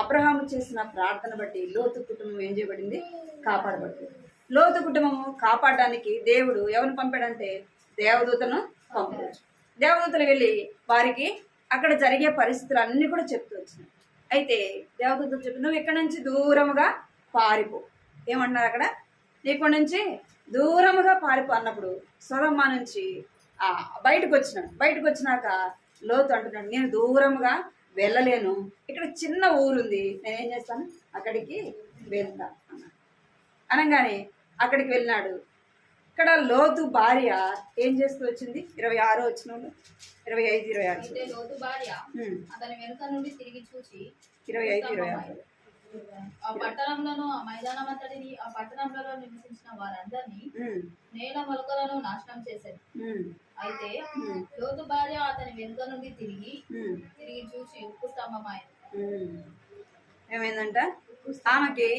అబ్రహాము చేసిన ప్రార్థన బట్టి లోతు కుటుంబం ఏం చేయబడింది? కాపాడబడింది. లోతు కుటుంబము కాపాడడానికి దేవుడు ఎవరిని పంపాడంటే దేవదూతను పంపవచ్చు. దేవదూతలు వెళ్ళి వారికి అక్కడ జరిగే పరిస్థితులు అన్నీ కూడా చెప్తూ వచ్చినాయి. అయితే దేవదూతలు చెప్పి నువ్వు ఇక్కడ నుంచి దూరముగా పారిపో ఏమంటున్నారు అక్కడ, ఇక్కడ నుంచి దూరముగా పారిపో అన్నప్పుడు సొదొమ నుంచి బయటకు వచ్చినాక లోతు అంటున్నాడు నేను దూరముగా వెళ్ళలేను, ఇక్కడ చిన్న ఊరుంది, నేనేం చేస్తాను అక్కడికి వెళ్తా అన్నాడు. అనగానే అక్కడికి వెళ్ళినాడు. ఇక్కడ లోతు భార్య ఏం చేస్తూ వచ్చింది? 26 వచ్చిన 25, 26. అయితే లోతు భార్య అతని వెనుక నుండి తిరిగి చూసి 25, 26 ఆ పట్టణంలోను ఆ మైదానం అంతటిని ఆ పట్టణంలో నివసించిన వారందరినీ నేల మొలకలను నాశనం చేశారు. అయితే లోతు భార్య అతని వెనుక నుండి తిరిగి చూసి ఉప్పు స్తంభమైంది. ఏమైందంట? ఆమెకి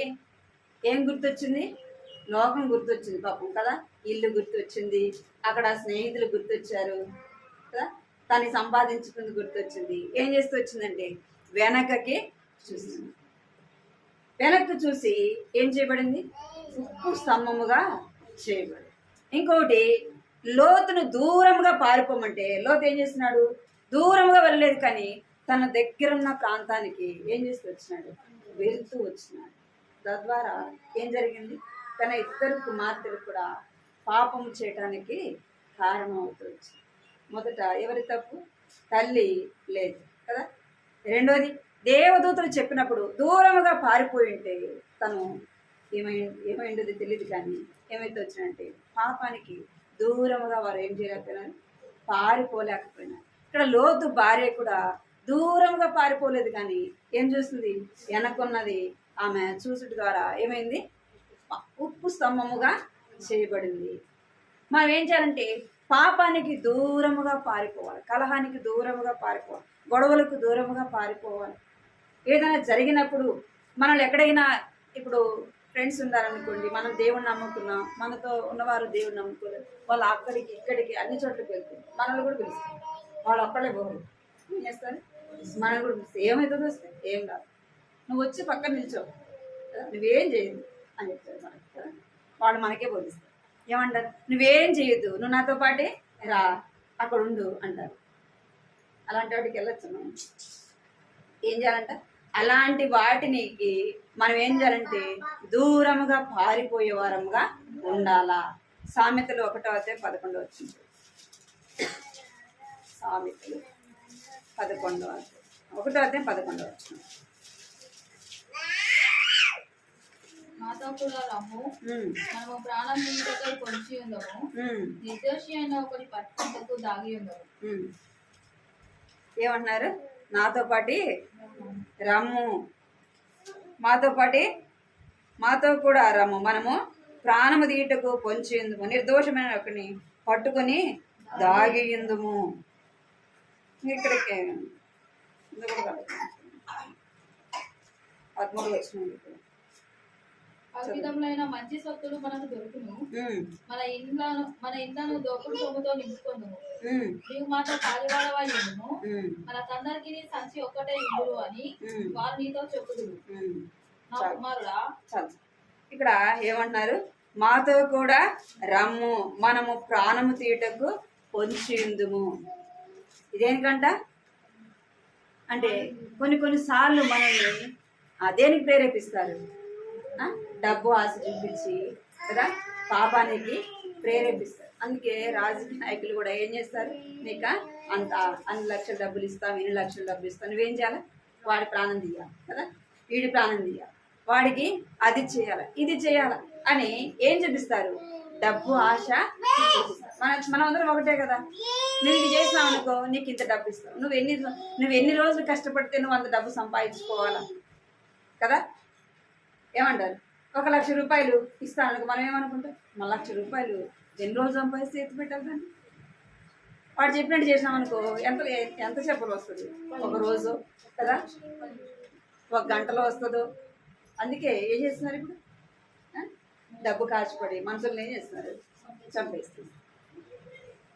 ఏం గుర్తొచ్చింది? లోకం గుర్తొచ్చింది పాపం కదా, ఇల్లు గుర్తొచ్చింది, అక్కడ స్నేహితులు గుర్తొచ్చారు కదా, తను సంపాదించుకుంది గుర్తొచ్చింది. ఏం చేస్తూ వచ్చిందంటే వెనకకి చూసింది. వెనక్కి చూసి ఏం చేయబడింది? ఉప్పు స్తంభముగా చేయబడింది. ఇంకోటి లోతును దూరంగా పారిపోమంటే లోతు ఏం చేస్తున్నాడు? దూరంగా వెళ్ళలేదు, కానీ తన దగ్గరున్న ప్రాంతానికి ఏం చేస్తూ వచ్చినాడు? వెళ్తూ వచ్చినాడు. తద్వారా ఏం జరిగింది? తన 2 కుమార్తెలు కూడా పాపం చేయటానికి కారణం అవుతుంది. మొదట ఎవరి తప్పు? తల్లి లేదు కదా. రెండోది దేవదూతలు చెప్పినప్పుడు దూరముగా పారిపోయి ఉంటే తను ఏమైండేది తెలియదు, కానీ ఏమైతే వచ్చినంటే పాపానికి దూరముగా వారు ఏం చేయలేకపోయినారు? పారిపోలేకపోయినారు. ఇక్కడ లోతు భార్య కూడా దూరంగా పారిపోలేదు, కానీ ఏం చూస్తుంది? వెనకున్నది ఆమె చూసుట ద్వారా ఏమైంది? ఉప్పు స్తంభముగా చేయబడింది. మనం ఏం చేయాలంటే పాపానికి దూరముగా పారిపోవాలి, కలహానికి దూరముగా పారిపోవాలి, గొడవలకు దూరముగా పారిపోవాలి. ఏదైనా జరిగినప్పుడు మనల్ని ఎక్కడైనా ఇప్పుడు ఫ్రెండ్స్ ఉన్నారనుకోండి, మనం దేవుణ్ణి నమ్ముకున్నాం, మనతో ఉన్నవారు దేవుణ్ణి నమ్ముకోలేదు, వాళ్ళు అక్కడికి ఇక్కడికి అన్ని చోట్లకి వెళ్తారు, మనల్ని కూడా పిలుస్తారు. వాళ్ళు అక్కడే పోరు, ఏం చేస్తారు? మనల్ని కూడా పిలుస్తారు. ఏమవుతుందో వస్తే ఏం కాదు, నువ్వు వచ్చి పక్కన నిల్చో, నువ్వేం చేయదు అని చెప్తారు మనకి కదా. వాళ్ళు మనకే బోధిస్తారు. ఏమంటారు? నువ్వేం చేయొద్దు, నువ్వు నాతో పాటే రా, అక్కడ ఉండు అంటారు. అలాంటి వాటికి వెళ్ళొచ్చు మనం. ఏం చేయాలంట? అలాంటి వాటిని మనం ఏం చేయాలంటే దూరముగా పారిపోయే వారముగా ఉండాలా. సామెతలు 1:11 వచ్చింది. సామెతలు 1:11 వచ్చింది. మాతో కూడా రమ్ము, మనము ప్రాణం నిమిత్తమై పొంచి ఉందము, నిర్దోషి అయిన ఒకటి పట్టుకుంటకు దాగి ఉందము. ఏమంటున్నారు? నాతో పాటి రమ్ము, మాతో కూడా రమ్ము, మనము ప్రాణము తీయటకు పొంచి ఉందము, నిర్దోషమైన ఒకరిని పట్టుకొని దాగి ఉందము. ఇక్కడికి 13 వచ్చింది. అద్భుతములైన మంచి సొత్తులు మనకు దొరుకును, మన ఇండ్లను దోపుడు సొమ్ముతో నింపుకొందుము. నీవు మాతో పాలివాడవై ఉండుము, మనకందరికి సంచి ఒక్కటే ఇల్లు అని వారు నీతో చెప్పుదురు. నా కుమారుడా, ఇక్కడ ఏమంటున్నారు? మాతో కూడా రమ్ము, మనము ప్రాణము తీయటకు పొంచి ఉందుము. ఇదేనికంట అంటే కొన్నిసార్లు మనల్ని దేనికి ప్రేరేపిస్తారు? డబ్బు ఆశ చూపించి కదా పాపానికి ప్రేరేపిస్తారు. అందుకే రాజకీయ నాయకులు కూడా ఏం చేస్తారు? నీకు అన్ని లక్షల డబ్బులు ఇస్తాం, 2 లక్షల డబ్బులు ఇస్తాం, నువ్వేం చేయాలి? వాడి ప్రాణం తీయాలి కదా, వీడి ప్రాణం తీయాలి, వాడికి అది చేయాలి, ఇది చేయాలి అని ఏం చూపిస్తారు? డబ్బు ఆశ చూపిస్తారు. మనం అందరం ఒకటే కదా. నువ్వు ఇది చేసినావు అనుకో, నీకు ఇంత డబ్బు ఇస్తావు. నువ్వు ఎన్ని రోజులు కష్టపడితే నువ్వు అంత డబ్బు సంపాదించుకోవాలా కదా. ఏమంటారు? 1 లక్ష రూపాయలు ఇస్తాను అనుకో, మనం ఏమనుకుంటాం? 1 లక్ష రూపాయలు ఎన్ని రోజులు సంపాదిస్తే ఎత్తి పెట్టాలి దాన్ని. వాడు చెప్పినట్టు చేసినాం అనుకో, ఎంత చెప్పలు వస్తుంది? 1 రోజు కదా. ఒక గంటలో వస్తుందో. అందుకే ఏం చేస్తున్నారు ఇప్పుడు? ఆ? డబ్బు కాచిపడి మనుషులను ఏం చేస్తున్నారు? చంపేస్తున్నారు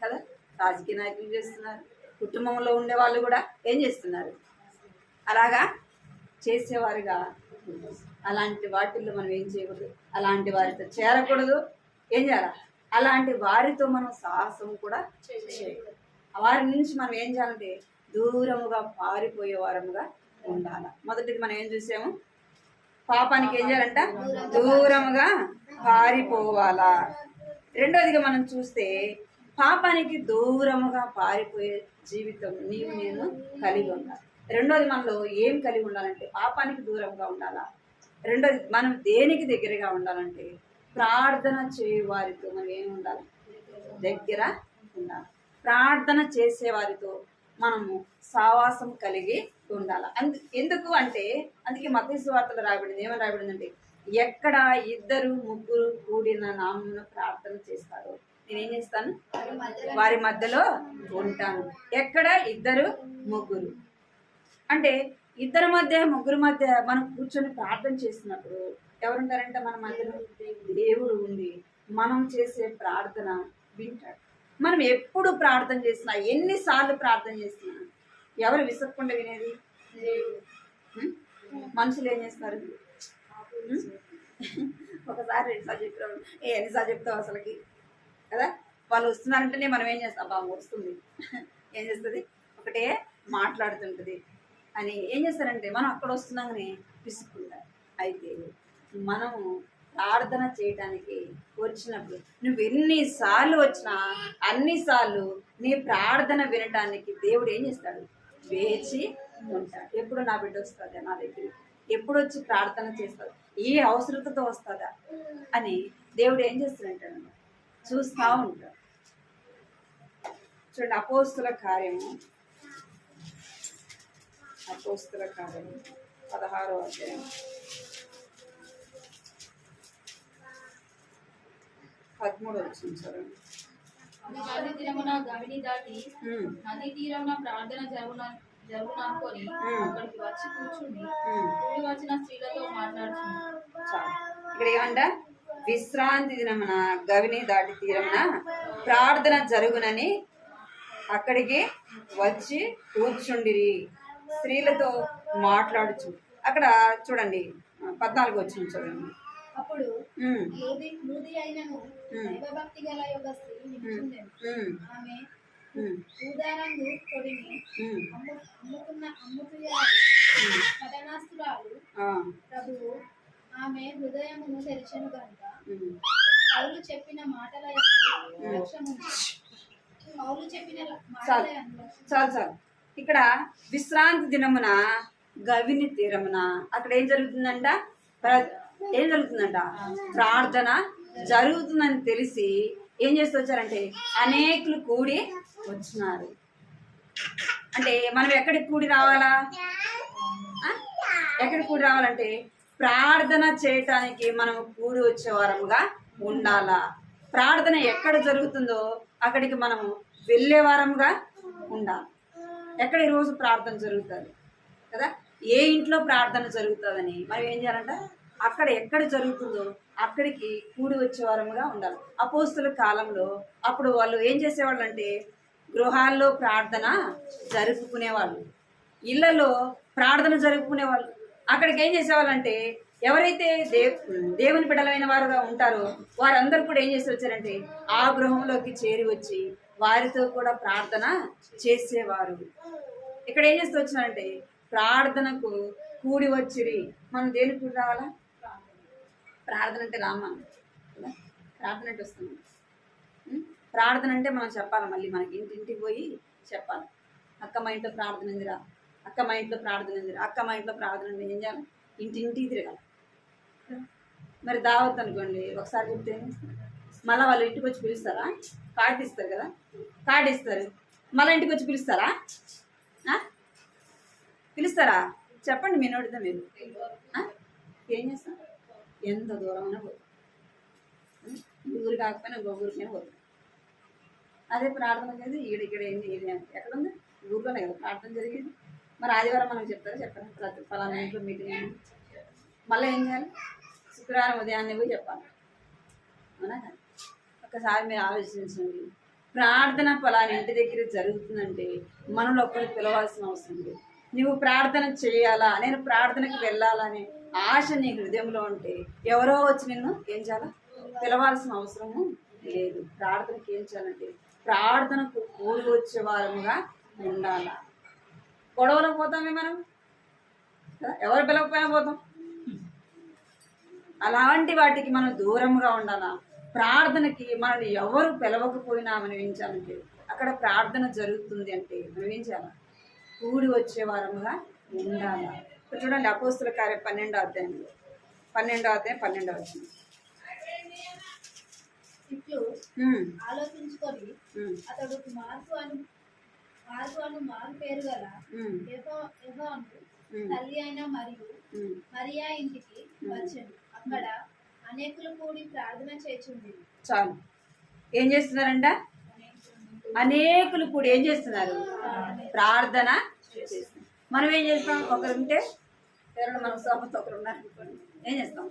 కదా. రాజకీయ నాయకులు చేస్తున్నారు, కుటుంబంలో ఉండే వాళ్ళు కూడా ఏం చేస్తున్నారు? అలాగా చేసేవారుగా. అలాంటి వాటిల్లో మనం ఏం చేయకూడదు, అలాంటి వారితో చేరకూడదు. ఏం చేయాలి? అలాంటి వారితో మనం సాహసం కూడా చేయకూడదు. వారి నుంచి మనం ఏం చేయాలంటే దూరముగా పారిపోయే వారముగా ఉండాలి. మొదటిది మనం ఏం చూసాము? పాపానికి ఏం చేయాలంట? దూరముగా పారిపోవాలా. రెండోదిగా మనం చూస్తే పాపానికి దూరముగా పారిపోయే జీవితం నీవు నేను కలిగి ఉండాలి. రెండోది మనలో ఏం కలిగి ఉండాలంటే పాపానికి దూరంగా ఉండాలా. రెండోది మనం దేనికి దగ్గరగా ఉండాలంటే ప్రార్థన చేయు వారితో మనం ఏమి ఉండాలి? దగ్గర ఉండాలి. ప్రార్థన చేసే వారితో మనము సావాసం కలిగి ఉండాలి. ఎందుకు అంటే అందుకే మత్తయి సువార్తలో రాయబడింది. ఏమని రాయబడిందంటే ఎక్కడ 2-3 కూడిన నామమున ప్రార్థన చేస్తారో నేనేం చేస్తాను? వారి మధ్యలో ఉంటాను. ఎక్కడ 2-3 అంటే ఇద్దరి మధ్య ముగ్గురు మధ్య మనం కూర్చొని ప్రార్థన చేసినప్పుడు ఎవరుంటారంటే మన మధ్యలో దేవుడు ఉండి మనం చేసే ప్రార్థన వింటాడు. మనం ఎప్పుడు ప్రార్థన చేసినా, ఎన్నిసార్లు ప్రార్థన చేసినా ఎవరు విసక్కుండా వినేది? మనుషులు ఏం చేస్తారు? ఒకసారి 2 సార్లు చెప్పారు, ఎన్నిసార్లు చెప్తావు అసలుకి కదా. వాళ్ళు వస్తున్నారంటేనే మనం ఏం చేస్తాం? బాగా వస్తుంది, ఏం చేస్తుంది? ఒకటే మాట్లాడుతుంటుంది అని ఏం చేస్తారంటే మనం అక్కడ వస్తున్నామని విసుక్కుంటారు. అయితే మనము ప్రార్థన చేయడానికి వచ్చినప్పుడు నువ్వు ఎన్నిసార్లు వచ్చినా అన్నిసార్లు నీ ప్రార్థన వినటానికి దేవుడు ఏం చేస్తాడు? వేచి ఉంటాడు. ఎప్పుడు నా బిడ్డ వస్తుందా నా దగ్గరికి, ఎప్పుడు వచ్చి ప్రార్థన చేస్తాడు, ఏ అవసరతతో వస్తుందా అని దేవుడు ఏం చేస్తాడంటాడు? చూస్తూ ఉంటాడు. చూడండి, అపోస్తుల కార్యము 16వ అధ్యాయం 13వ వచనం చూడండి. విశ్రాంతి దినమున గవిని దాటి నదీ తీరమున ప్రార్థన జరుగుననుకొని అక్కడికి వచ్చి కూర్చుని కూడి వచ్చిన స్త్రీలతో మాట్లాడుతున్నాడు. ఇక్కడ ఏమంట? విశ్రాంతి దినమున గవిని దాటి తీరమున ప్రార్థన జరుగునని అక్కడికి వచ్చి కూర్చుండిరి, స్త్రీలతో మాట్లాడుచు. అక్కడ చూడండి 14వ వచనం చూడండి. అప్పుడు లూది అయినను దైవభక్తి గల యొక్క స్త్రీ నిల్చుండెను. ఆమె ఊదారంగు పొడిని పట్టణస్థురాలు. ప్రభువు ఆమె హృదయమును తెరిచెను గనుక పౌలు చెప్పిన మాటల చాలు. ఇక్కడ విశ్రాంతి దినమున గవిని తీరమున అక్కడ ఏం జరుగుతుందంట? ప్రార్థన జరుగుతుందని తెలిసి ఏం చేస్తూ వచ్చారంటే అనేకులు కూడి వచ్చినారు. అంటే మనం ఎక్కడికి కూడి రావాలా? ఎక్కడికి కూడి రావాలంటే ప్రార్థన చేయటానికి మనం కూడి వచ్చే వారముగా ఉండాలా. ప్రార్థన ఎక్కడ జరుగుతుందో అక్కడికి మనము వెళ్ళే వారముగా ఉండాలి. ఎక్కడ ఈరోజు ప్రార్థన జరుగుతుంది కదా, ఏ ఇంట్లో ప్రార్థన జరుగుతుందని మనం ఏం చేయాలంట? అక్కడ ఎక్కడ జరుగుతుందో అక్కడికి కూడి వచ్చే వారముగా ఉండాలి. అపోస్తుల కాలంలో అప్పుడు వాళ్ళు ఏం చేసేవాళ్ళు అంటే గృహాల్లో ప్రార్థన జరుపుకునేవాళ్ళు, ఇళ్లలో ప్రార్థన జరుపుకునేవాళ్ళు. అక్కడికి ఏం చేసేవాళ్ళంటే ఎవరైతే దేవుని బిడ్డలైన వారుగా ఉంటారో వారందరూ కూడా ఏం చేసి వచ్చారంటే ఆ గృహంలోకి చేరి వచ్చి వారితో కూడా ప్రార్థన చేసేవారు. ఇక్కడ ఏం చేస్తూ వచ్చినారంటే ప్రార్థనకు కూడి వచ్చిరి. మనం దేనికి కూడి రావాలా? ప్రార్థన అంటే రామ్మ, ప్రార్థన అంటే వస్తున్నాం. ప్రార్థన అంటే మనం చెప్పాలి, మళ్ళీ మనకి ఇంటింటికి పోయి చెప్పాలి. అక్క మా ఇంట్లో ప్రార్థన ఉందిరా, అక్క మా ఇంట్లో ప్రార్థన ఉందిరా, అక్క మా ఇంట్లో ప్రార్థన ఉంది. ఏం చేయాలి? ఇంటింటికి తిరగాలి. మరి దావత్ అనుకోండి, ఒకసారి చెప్తే మళ్ళీ వాళ్ళు ఇంటికి వచ్చి పిలుస్తారా? కార్డు ఇస్తారు కదా, కార్డు ఇస్తారు, మళ్ళీ ఇంటికి వచ్చి పిలుస్తారా? పిలుస్తారా? చెప్పండి మీ నోటితో మీరు. ఏం చేస్తాం? ఎంత దూరమైనా పోతాం, ఊరు కాకపోయినా ఇంకో ఊరికైనా పోతాం. అదే ప్రార్థన అనేది ఇక్కడ ఏంది, ఇది ఎక్కడుంది? ఊరిలోనే కదా ప్రార్థన జరిగేది. మరి ఆదివారం మనం చెప్తారా చెప్పాలి ప్రతి ఫలానా ఇంట్లో మీటింగ్ మళ్ళీ ఏం చేయాలి శుక్రవారం ఉదయాన్నే పోయి చెప్పాలి అవునా కదా ఒక్కసారి మీరు ఆలోచించండి ప్రార్థన ఫలానా ఇంటి దగ్గర జరుగుతుందంటే మనలో ఒక్కరికి పిలవాల్సిన అవసరం లేదు నువ్వు ప్రార్థన చేయాలా నేను ప్రార్థనకు వెళ్ళాలా అనే ఆశ నీ హృదయంలో ఉంటే ఎవరో వచ్చి నిన్ను ఏం చేయాలా పిలవాల్సిన అవసరము లేదు ప్రార్థనకి ఏం చేయాలంటే ప్రార్థనకు కూడి వచ్చే వారముగా ఉండాలా గొడవలకు పోతామే మనం ఎవరు పిలవకపోయినా పోతాం అలాంటి వాటికి మనం దూరంగా ఉండాలా ప్రార్థనకి మనల్ని ఎవరు పిలవకపోయినా మనం ఏం చేయాలంటే అక్కడ ప్రార్థన జరుగుతుంది అంటే మనం ఏం చేయాలి కూడి వచ్చే వారముగా ఉండాలి చూడండి అపోస్తుల కార్యం 12వ అధ్యాయంలో 12వ వచ్చింది ఇట్లు ఆలోచించుకొని అతడు మార్కు పేరు గల యెహోను తల్లి అయిన మరియా ఇంటికి వచ్చాడు అక్కడ అనేకులు కూడి ప్రార్థన చేయుచుండిరి. చాలు ఏం చేస్తున్నారంట అనేకులు కూడి ఏం చేస్తున్నారు ప్రార్థన చేస్తున్నారు మనం ఏం చేస్తాం ఒకరు ఉంటే ఎవరైనా మన సోపతో ఒకరు ఉన్నారనుకోండి ఏం చేస్తాం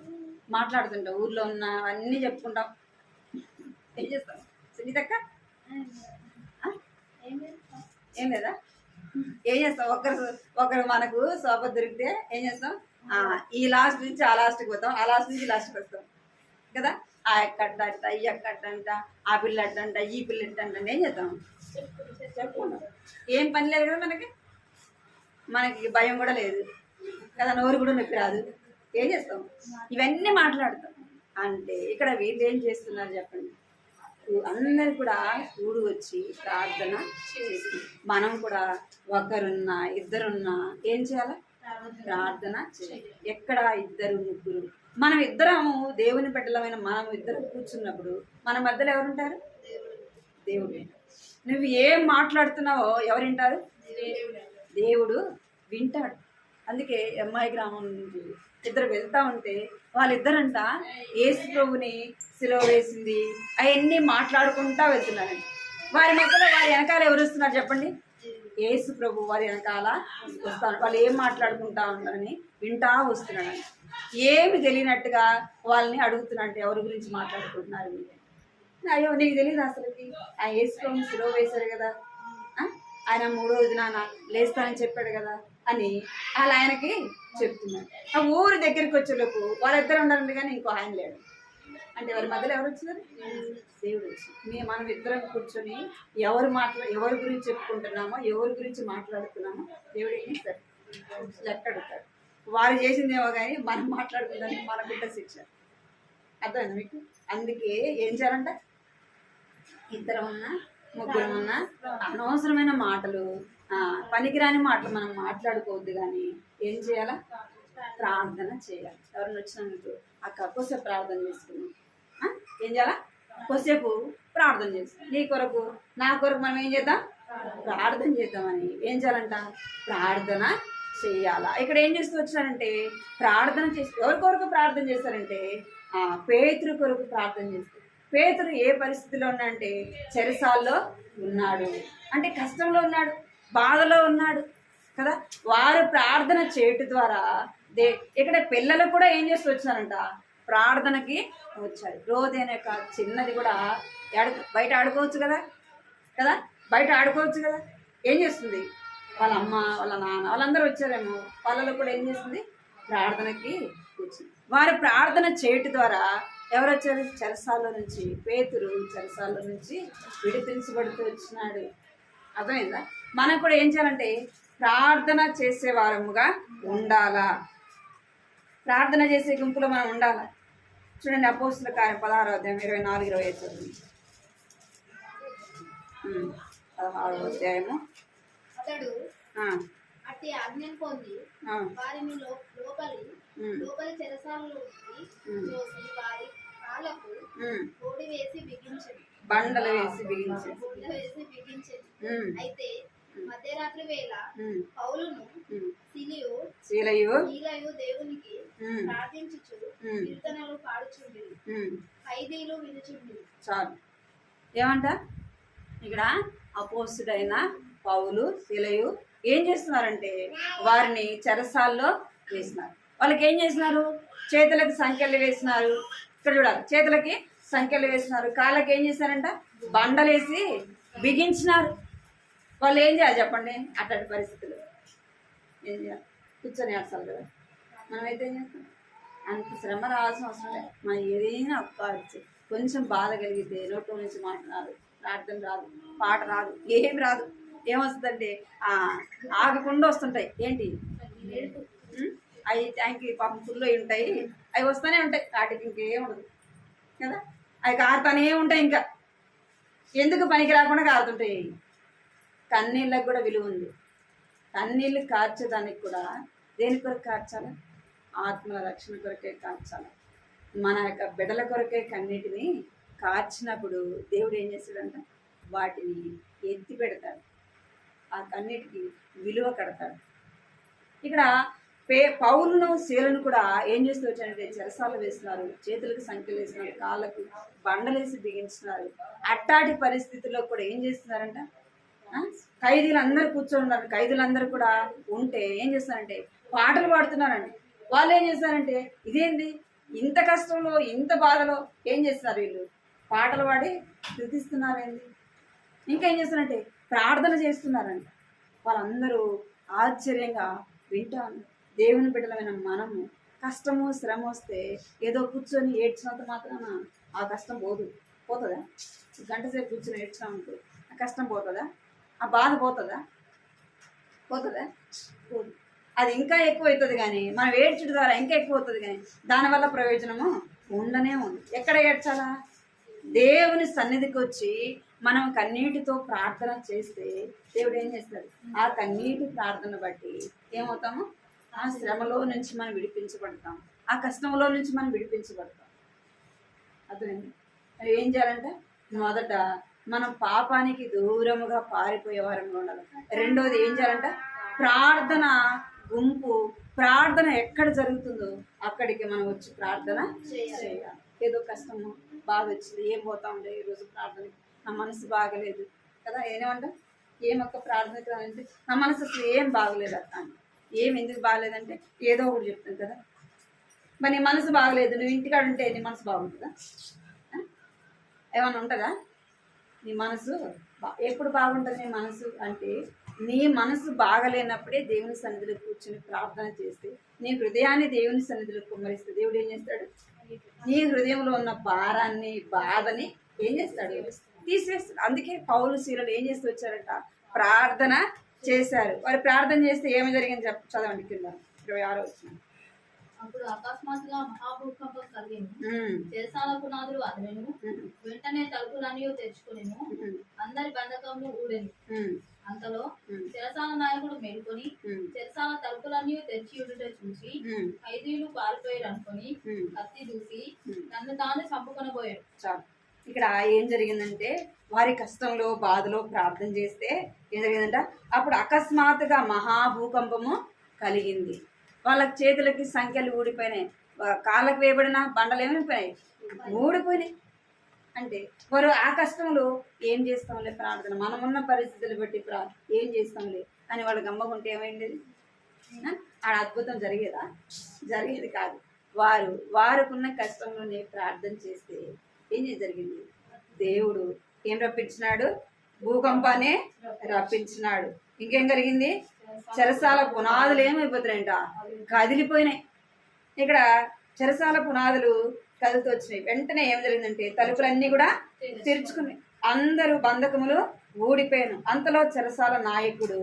మాట్లాడుతుంటాం ఊర్లో ఉన్న అన్నీ చెప్పుకుంటాం ఏం చేస్తాం సునీతక్క ఏం లేదా ఏం చేస్తాం ఒకరు మనకు సోప దొరికితే ఏం చేస్తాం ఈ లాస్ట్ నుంచి ఆ లాస్ట్కి పోతాం ఆ లాస్ట్ నుంచి లాస్ట్కి వస్తాం కదా ఆ ఎక్కడంట ఈ ఎక్కడంట ఆ పిల్ల అడ్డంట ఈ పిల్ల ఎట్టంట ఏం చేద్దాం చెప్పుకుంటాం ఏం పని లేదు కదా మనకి భయం కూడా లేదు కదా నోరు కూడా నొప్పి రాదు ఏం చేస్తాం ఇవన్నీ మాట్లాడతాం అంటే ఇక్కడ వీళ్ళు ఏం చేస్తున్నారు చెప్పండి అందరు కూడా కూడి వచ్చి ప్రార్థన చేసి మనం కూడా ఒకరున్నా ఇద్దరున్నా ఏం చేయాలి ప్రార్థన చేయాలి ఎక్కడ ఇద్దరు ముగ్గురు మనం ఇద్దరము దేవుని బిడ్డలమైన మనం ఇద్దరు కూర్చున్నప్పుడు మన మధ్యలో ఎవరుంటారు దేవుడు నువ్వు ఏం మాట్లాడుతున్నావో ఎవరు వింటారు దేవుడు వింటాడు అందుకే అమ్మాయి గ్రామం నుంచి ఇద్దరు వెళ్తా ఉంటే వాళ్ళిద్దరంట యేసు ప్రభుని సిలువ వేసింది అవన్నీ మాట్లాడుకుంటా వెళ్తున్నారండి వారి మధ్యలో వారి వెనకాల ఎవరు వస్తున్నారు చెప్పండి యేసు ప్రభు వారి వెనకాల వస్తారు వాళ్ళు ఏం మాట్లాడుకుంటా ఉంటారని వింటా వస్తున్నాడని ఏమి తెలియనట్టుగా వాళ్ళని అడుగుతున్నట్టు ఎవరి గురించి మాట్లాడుకుంటున్నారు అయ్యో నీకు తెలియదు అసలుకి ఆ యేసు ప్రభుని సిలువ వేశారు కదా ఆయన 3వ దినాన లేస్తానని చెప్పాడు కదా అని వాళ్ళు ఆయనకి చెప్తున్నారు ఆ ఊరి దగ్గరికి వచ్చేలోపు వాళ్ళిద్దరు ఉండాలంటే కానీ ఇంకో ఆయన లేడు అంటే వారి మధ్యలో ఎవరు వచ్చినారు దేవుడు వచ్చి మనం ఇద్దరం కూర్చొని ఎవరి గురించి చెప్పుకుంటున్నామో ఎవరి గురించి మాట్లాడుతున్నామో దేవుడు ఏం చేస్తాడు లెక్క అడుగుతాడు వారు చేసిందేమో కానీ మనం మాట్లాడుకుందానికి మనకుంటే శిక్ష అర్థమైంది మీకు అందుకే ఏం చేయాలంట ఇద్దరం ఉన్నా ముగ్గురు ఉన్నా అనవసరమైన మాటలు పనికిరాని మాటలు మనం మాట్లాడుకోవద్దు కానీ ఏం చేయాలా ప్రార్థన చేయాలి ఎవరిని వచ్చినందుకు అక్క కొద్దిసేపు ప్రార్థన చేసుకున్నాం ఏం చేయాలా కొద్దిసేపు ప్రార్థన చేస్తాం నీ కొరకు నా కొరకు మనం ఏం చేద్దాం ప్రార్థన చేద్దామని ఏం చేయాలంట ప్రార్థన చేయాలా ఇక్కడ ఏం చేస్తూ వచ్చారంటే ప్రార్థన చేసి ఎవరి కొరకు ప్రార్థన చేస్తారంటే పేతురు కొరకు ప్రార్థన చేస్తారు పేతురు ఏ పరిస్థితిలో ఉన్నాడంటే చెరసాల్లో ఉన్నాడు అంటే కష్టంలో ఉన్నాడు బాధలో ఉన్నాడు కదా వారు ప్రార్థన చేయటం ద్వారా ఇక్కడ పిల్లలు కూడా ఏం చేస్తూ వచ్చారంట ప్రార్థనకి వచ్చారు రోజు అనే చిన్నది కూడా బయట ఆడుకోవచ్చు కదా బయట ఆడుకోవచ్చు కదా ఏం చేస్తుంది వాళ్ళ అమ్మ వాళ్ళ నాన్న వాళ్ళందరూ వచ్చారేమో వాళ్ళలో కూడా ఏం చేస్తుంది ప్రార్థనకి వచ్చింది వారు ప్రార్థన చేయటం ద్వారా ఎవరు వచ్చారు చెరసాల నుంచి పేతురు చెరసాల నుంచి విడిపించబడుతూ వచ్చినాడు అర్థమైందా మనం కూడా ఏం చేయాలంటే ప్రార్థన చేసే వారముగా ఉండాలా ప్రార్థన చేసే గుంపులో మనం ఉండాలా చూడండి అపోస్తుల కార్యం 16వ అధ్యాయం 24-25 16వ అధ్యాయము అతడు అట్టి ఆజ్ఞను పొంది వారిని లోపలి చెరసాలలో వారి కాళ్ళకు కోడి వేసి బిగించండి బండలు వేసి బిగించండి అయితే మధ్యరాత్రి వేళ పౌలును శీలయు దేవునికి ప్రార్థించుచు కీర్తనలు పాడుచుండిరి ఖైదీలు వినుచుండిరి చాలు ఏమంట ఇక్కడ అపోస్తుడైన పౌలు శీలయు ఏం చేస్తున్నారంటే వారిని చెరసాల్లో వేసినారు. వాళ్ళకి ఏం చేసినారు? చేతులకు సంఖ్యలు వేసినారు. ఇక్కడ చూడాలి, చేతులకి సంఖ్యలు వేసినారు. కాళ్ళకి ఏం చేశారంట? బండలేసి బిగించినారు. వాళ్ళు ఏం చేయాలి చెప్పండి? అట్లాంటి పరిస్థితులు ఏం చేయాలి? కూర్చొని ఆడసాలి కదా. మనమైతే ఏం చేస్తాం? అంత శ్రమ రావాల్సిన అవసరం లేదు. మనం ఏదైనా ఒక్క కొంచెం బాధ కలిగితే నోట్లో నుంచి మాట రాదు, ప్రార్థన రాదు, పాట రాదు, ఏం రాదు. ఏమొస్తుందంటే ఆగకుండా వస్తుంటాయి. ఏంటి అవి ట్యాంక్ పాపం ఫుల్ అయి ఉంటాయి, అవి వస్తూనే ఉంటాయి. వాటికి ఇంకేం ఉండదు కదా, అవి కారుతానే ఉంటాయి. ఇంకా ఎందుకు పనికి రాకుండా కారుతుంటాయి. కన్నీళ్ళకు కూడా విలువ ఉంది. కన్నీళ్ళు కార్చేదానికి కూడా దేని కొరకు కార్చాలి? ఆత్మల రక్షణ కొరకే కార్చాలి. మన యొక్క బిడ్డల కొరకే కన్నీటిని కార్చినప్పుడు దేవుడు ఏం చేస్తాడంట? వాటిని ఎత్తి పెడతాడు, ఆ కన్నీటికి విలువ కడతాడు. ఇక్కడ పౌలును శీలను కూడా ఏం చేస్తూ వచ్చారంటే చెరసాలు వేస్తున్నారు, చేతులకు సంఖ్యలు వేస్తున్నారు, కాళ్ళకు బండలేసి బిగించినారు. అట్టాటి పరిస్థితుల్లో కూడా ఏం చేస్తున్నారంట? ఖైదీలందరూ కూర్చొని ఉన్నారు. ఖైదీలందరూ కూడా ఉంటే ఏం చేస్తారంటే పాటలు పాడుతున్నారండి. వాళ్ళు ఏం చేస్తారంటే ఇదేంది, ఇంత కష్టంలో ఇంత బాధలో ఏం చేస్తున్నారు వీళ్ళు? పాటలు పాడి స్తుతిస్తున్నారేంది. ఇంకా ఏం చేస్తున్నారంటే ప్రార్థన చేస్తున్నారంట. వాళ్ళందరూ ఆశ్చర్యంగా వింటాను. దేవుని బిడ్డలమైన మనము కష్టము శ్రమ వస్తే ఏదో కూర్చొని ఏడ్చినంత మాత్రాన ఆ కష్టం పోతుందా? గంట సేపు కూర్చొని ఏడ్చినామంటే ఆ కష్టం పోతుందా? ఆ బాధ పోతుందా? పోదు. అది ఇంకా ఎక్కువ అవుతుంది. కానీ మనం ఏడ్చడం ద్వారా ఇంకా ఎక్కువ అవుతుంది. కానీ దానివల్ల ప్రయోజనము ఉండనే ఉంది. ఎక్కడ ఏడ్చాలా? దేవుని సన్నిధికి వచ్చి మనం కన్నీటితో ప్రార్థన చేస్తే దేవుడు ఏం చేస్తాడు? ఆ కన్నీటి ప్రార్థన బట్టి ఏమవుతాము? ఆ శ్రమలో నుంచి మనం విడిపించబడతాం, ఆ కష్టంలో నుంచి మనం విడిపించబడతాం. అర్థమైంది? మరి ఏం చేయాలంటే మొదట మనం పాపానికి దూరముగా పారిపోయే వారంగా ఉండాలి. రెండోది ఏం చేయాలంట? ప్రార్థన గుంపు, ప్రార్థన ఎక్కడ జరుగుతుందో అక్కడికి మనం వచ్చి ప్రార్థన చేయాలి. ఏదో కష్టము బాధ వచ్చింది, ఏం పోతా ఉండే ఈరోజు ప్రార్థనకి, నా మనసు బాగలేదు కదా, ఏమంట ఏమొక్క ప్రార్థనకి అంటే నా మనసు అసలు ఏం బాగలేదు అక్క అని. ఏం ఎందుకు బాగలేదంటే ఏదో ఒకటి చెప్తాను కదా. మరి నీ మనసు బాగలేదు, నువ్వు ఇంటికాడ ఉంటే నీ మనసు బాగుంటుందా? ఏమన్నా ఉంటుందా? నీ మనసు ఎప్పుడు బాగుంటుంది? నీ మనసు అంటే నీ మనసు బాగలేనప్పుడే దేవుని సన్నిధిలో కూర్చొని ప్రార్థన చేస్తే నీ హృదయాన్ని దేవుని సన్నిధిలో కుమ్మరిస్తే దేవుడు ఏం చేస్తాడు? నీ హృదయంలో ఉన్న భారాన్ని బాధని ఏం చేస్తాడు? తీసివేస్తాడు. అందుకే పౌలు శీలలు ఏం చేస్తూ వచ్చారట? ప్రార్థన చేశారు. వారు ప్రార్థన చేస్తే ఏమి జరిగింది చదవండి కింద 26వ వచనం. అప్పుడు అకస్మాత్తుగా మహాభూకంపం కలిగింది. చెరసాల పునాదులు అదిరెను, వెంటనే తలుపులన్నీ తెరుచుకునేను, అందరి బంధకములు ఊడెను. అంతలో చెరసాల నాయకుడు మేలుకొని చెరసాల తలుపులన్నీ తెరిచి ఉండుట చూసి ఖైదీలు పారిపోయారు అనుకుని కత్తి దూసి నన్ను తాను చంపుకొనబోయాడు. చాలు. ఇక్కడ ఏం జరిగిందంటే వారి కష్టంలో బాధలో ప్రార్థన చేస్తే ఏం జరిగిందంట? అప్పుడు అకస్మాత్తుగా మహాభూకంపము కలిగింది. వాళ్ళ చేతులకి సంఖ్యలు ఊడిపోయినాయి, కాళ్ళకు వేయబడిన బండలు ఏమైపోయినాయి? ఊడిపోయినాయి. అంటే వారు ఆ కష్టంలో ఏం చేస్తాంలే ప్రార్థన, మనమున్న పరిస్థితులు బట్టి ఏం చేస్తాంలే అని వాళ్ళు గమ్మకుంటే ఏమైంది? ఆడ అద్భుతం జరిగేదా? జరిగేది కాదు. వారుకున్న కష్టంలోనే ప్రార్థన చేస్తే ఏం జరిగింది? దేవుడు ఏం రప్పించినాడు? భూకంపాన్ని రప్పించినాడు. ఇంకేం జరిగింది? చెరసాల పునాదులు ఏమైపోతున్నాయంట? కదిలిపోయినాయి. ఇక్కడ చెరసాల పునాదులు కదులుతూ వచ్చినాయి. వెంటనే ఏం జరిగిందంటే తలుపులన్నీ కూడా తెరుచుకున్నాయి, అందరూ బంధకములు ఊడిపోయాను. అంతలో చెరసాల నాయకుడు